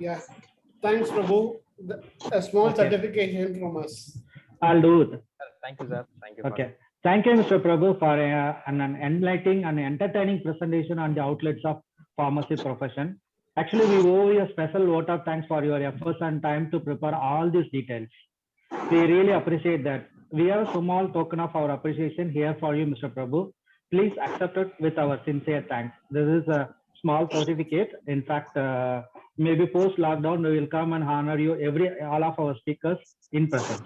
Yeah. Thanks, Prabhu. A small certification from us. I'll do it. Thank you, sir. Thank you. Okay. Thank you, Mr. Prabhu, for an enlightening and entertaining presentation on the outlets of pharmacy profession. Actually, we owe you a special vote of thanks for your efforts and time to prepare all these details. We really appreciate that. We have a small token of our appreciation here for you, Mr. Prabhu. Please accept it with our sincere thanks. This is a small certificate. In fact, maybe post lockdown, we will come and honor you, all of our speakers in person.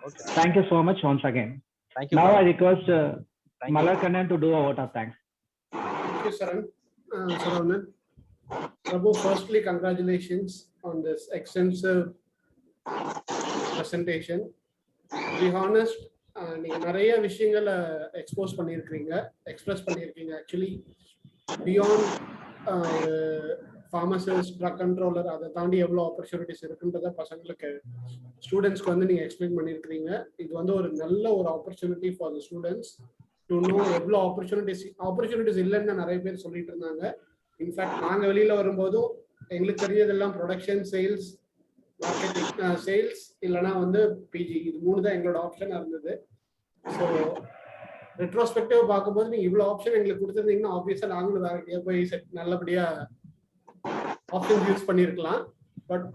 Okay. Thank you so much once again. Thank you. Now I request Malar Kannan to do a vote of thanks. Thank you, Saravanan. Prabhu, firstly, congratulations on this extensive presentation. To be honest, நீங்க நிறைய விஷயங்களை express பண்ணியிருக்கீங்க actually beyond pharmacist, drug controller, அதை தாண்டி எவ்வளோ opportunities இருக்குன்றத பசங்களுக்கு ஸ்டூடெண்ட்ஸ்க்கு வந்து நீங்க எக்ஸ்பிளைன் பண்ணியிருக்கிறீங்க. இது வந்து ஒரு நல்ல ஒரு opportunity for the students to know எவ்வளோ ஆப்பர்ச்சுனிட்டிஸ் இல்லைன்னு நிறைய பேர் சொல்லிட்டு இருந்தாங்க. இன்ஃபேக்ட் நாங்கள் வெளியில வரும்போதும் எங்களுக்கு தெரிஞ்சதெல்லாம் ப்ரொடக்ஷன், சேல்ஸ், மார்க்கெட்டிங், சேல்ஸ் இல்லைன்னா வந்து பிஜி, இது 3 தான் எங்களோட ஆப்ஷனாக இருந்தது. ஸோ ரெட்ரோஸ்பெக்டிவ் பார்க்கும்போது நீங்க இவ்வளவு ஆப்ஷன் எங்களுக்கு கொடுத்துருந்தீங்கன்னா ஆப்வியஸா நாங்களும் வேற எங்கேயா போய் நல்லபடியா ஆப்ஷன் யூஸ் பண்ணிருக்கலாம். But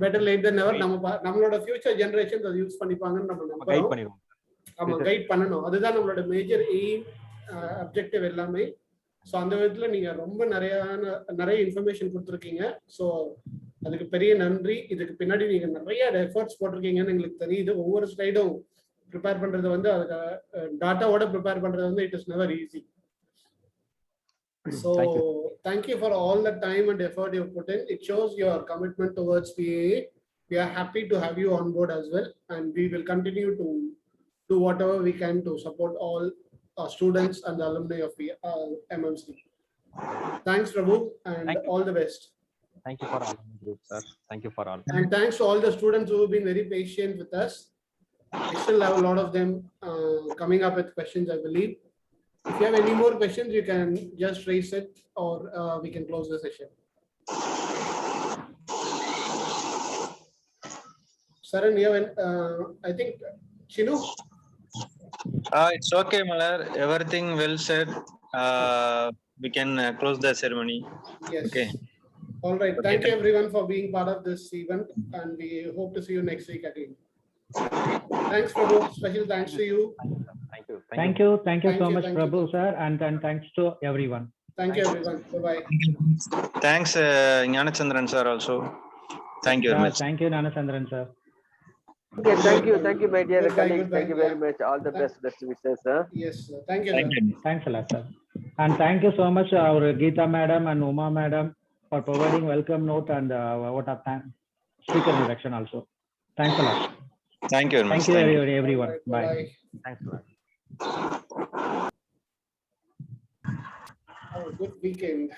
better late then never. நம்மளோட ஃபியூச்சர் ஜெனரேஷன் அதை யூஸ் பண்ணிப்பாங்கன்னு நம்ம நம்புறோம். ஆமா, கைட் பண்ணணும். அதுதான் நம்மளோட மேஜர் எய்ம், அப்ஜெக்டிவ் எல்லாமே. ஸோ அந்த விதத்துல நீங்க ரொம்ப நிறைய இன்ஃபர்மேஷன் கொடுத்துருக்கீங்க. ஸோ அதுக்கு பெரிய நன்றி. இதுக்கு பின்னாடி நீங்க நிறைய எஃபர்ட்ஸ் போட்டிருக்கீங்கன்னு எங்களுக்கு தெரியுது. ஒவ்வொரு ஸ்லைடும் ப்ரிப்பேர் பண்றது வந்து அதுக்கு டாட்டாவோட ப்ரிப்பேர் பண்றது வந்து it is never easy. So thank you for all the time and effort you put in. It shows your commitment towards PAA. We are happy to have you on board as well, and we will continue to do whatever we can to support all our students and the alumni of MMC. Thanks, Prabhu, and all the best. Thank you for all, sir. Thank you for all. And thanks to all the students who have been very patient with us. We still have a lot of them coming up with questions, I believe. If you have any more questions, you can just raise it, or we can close the session. Saran, you have, I think, Chinu? It's okay, Malar. Everything well said. We can close the ceremony. Yes. Okay. All right. Thank you, everyone, for being part of this event, and we hope to see you next week again. Thanks, Prabhu. Special thanks to you. Thank you so much, Prabhu sir, and thanks to everyone. Thank you, everyone. Bye-bye. Thanks, Gnanachandran sir also. Thank you very much. Thank you, Gnanachandran sir. Okay, thank you, my dear colleagues. Thank you very much. All the best wishes, sir. Yes, sir. Thank you. Thanks a lot, sir. And thank you so much, our Geeta madam and Uma madam, for providing welcome note and what of speaker introduction also. Thanks a lot. Thank you very much. Thank you, everyone. Bye. Thanks a lot. Have a good weekend.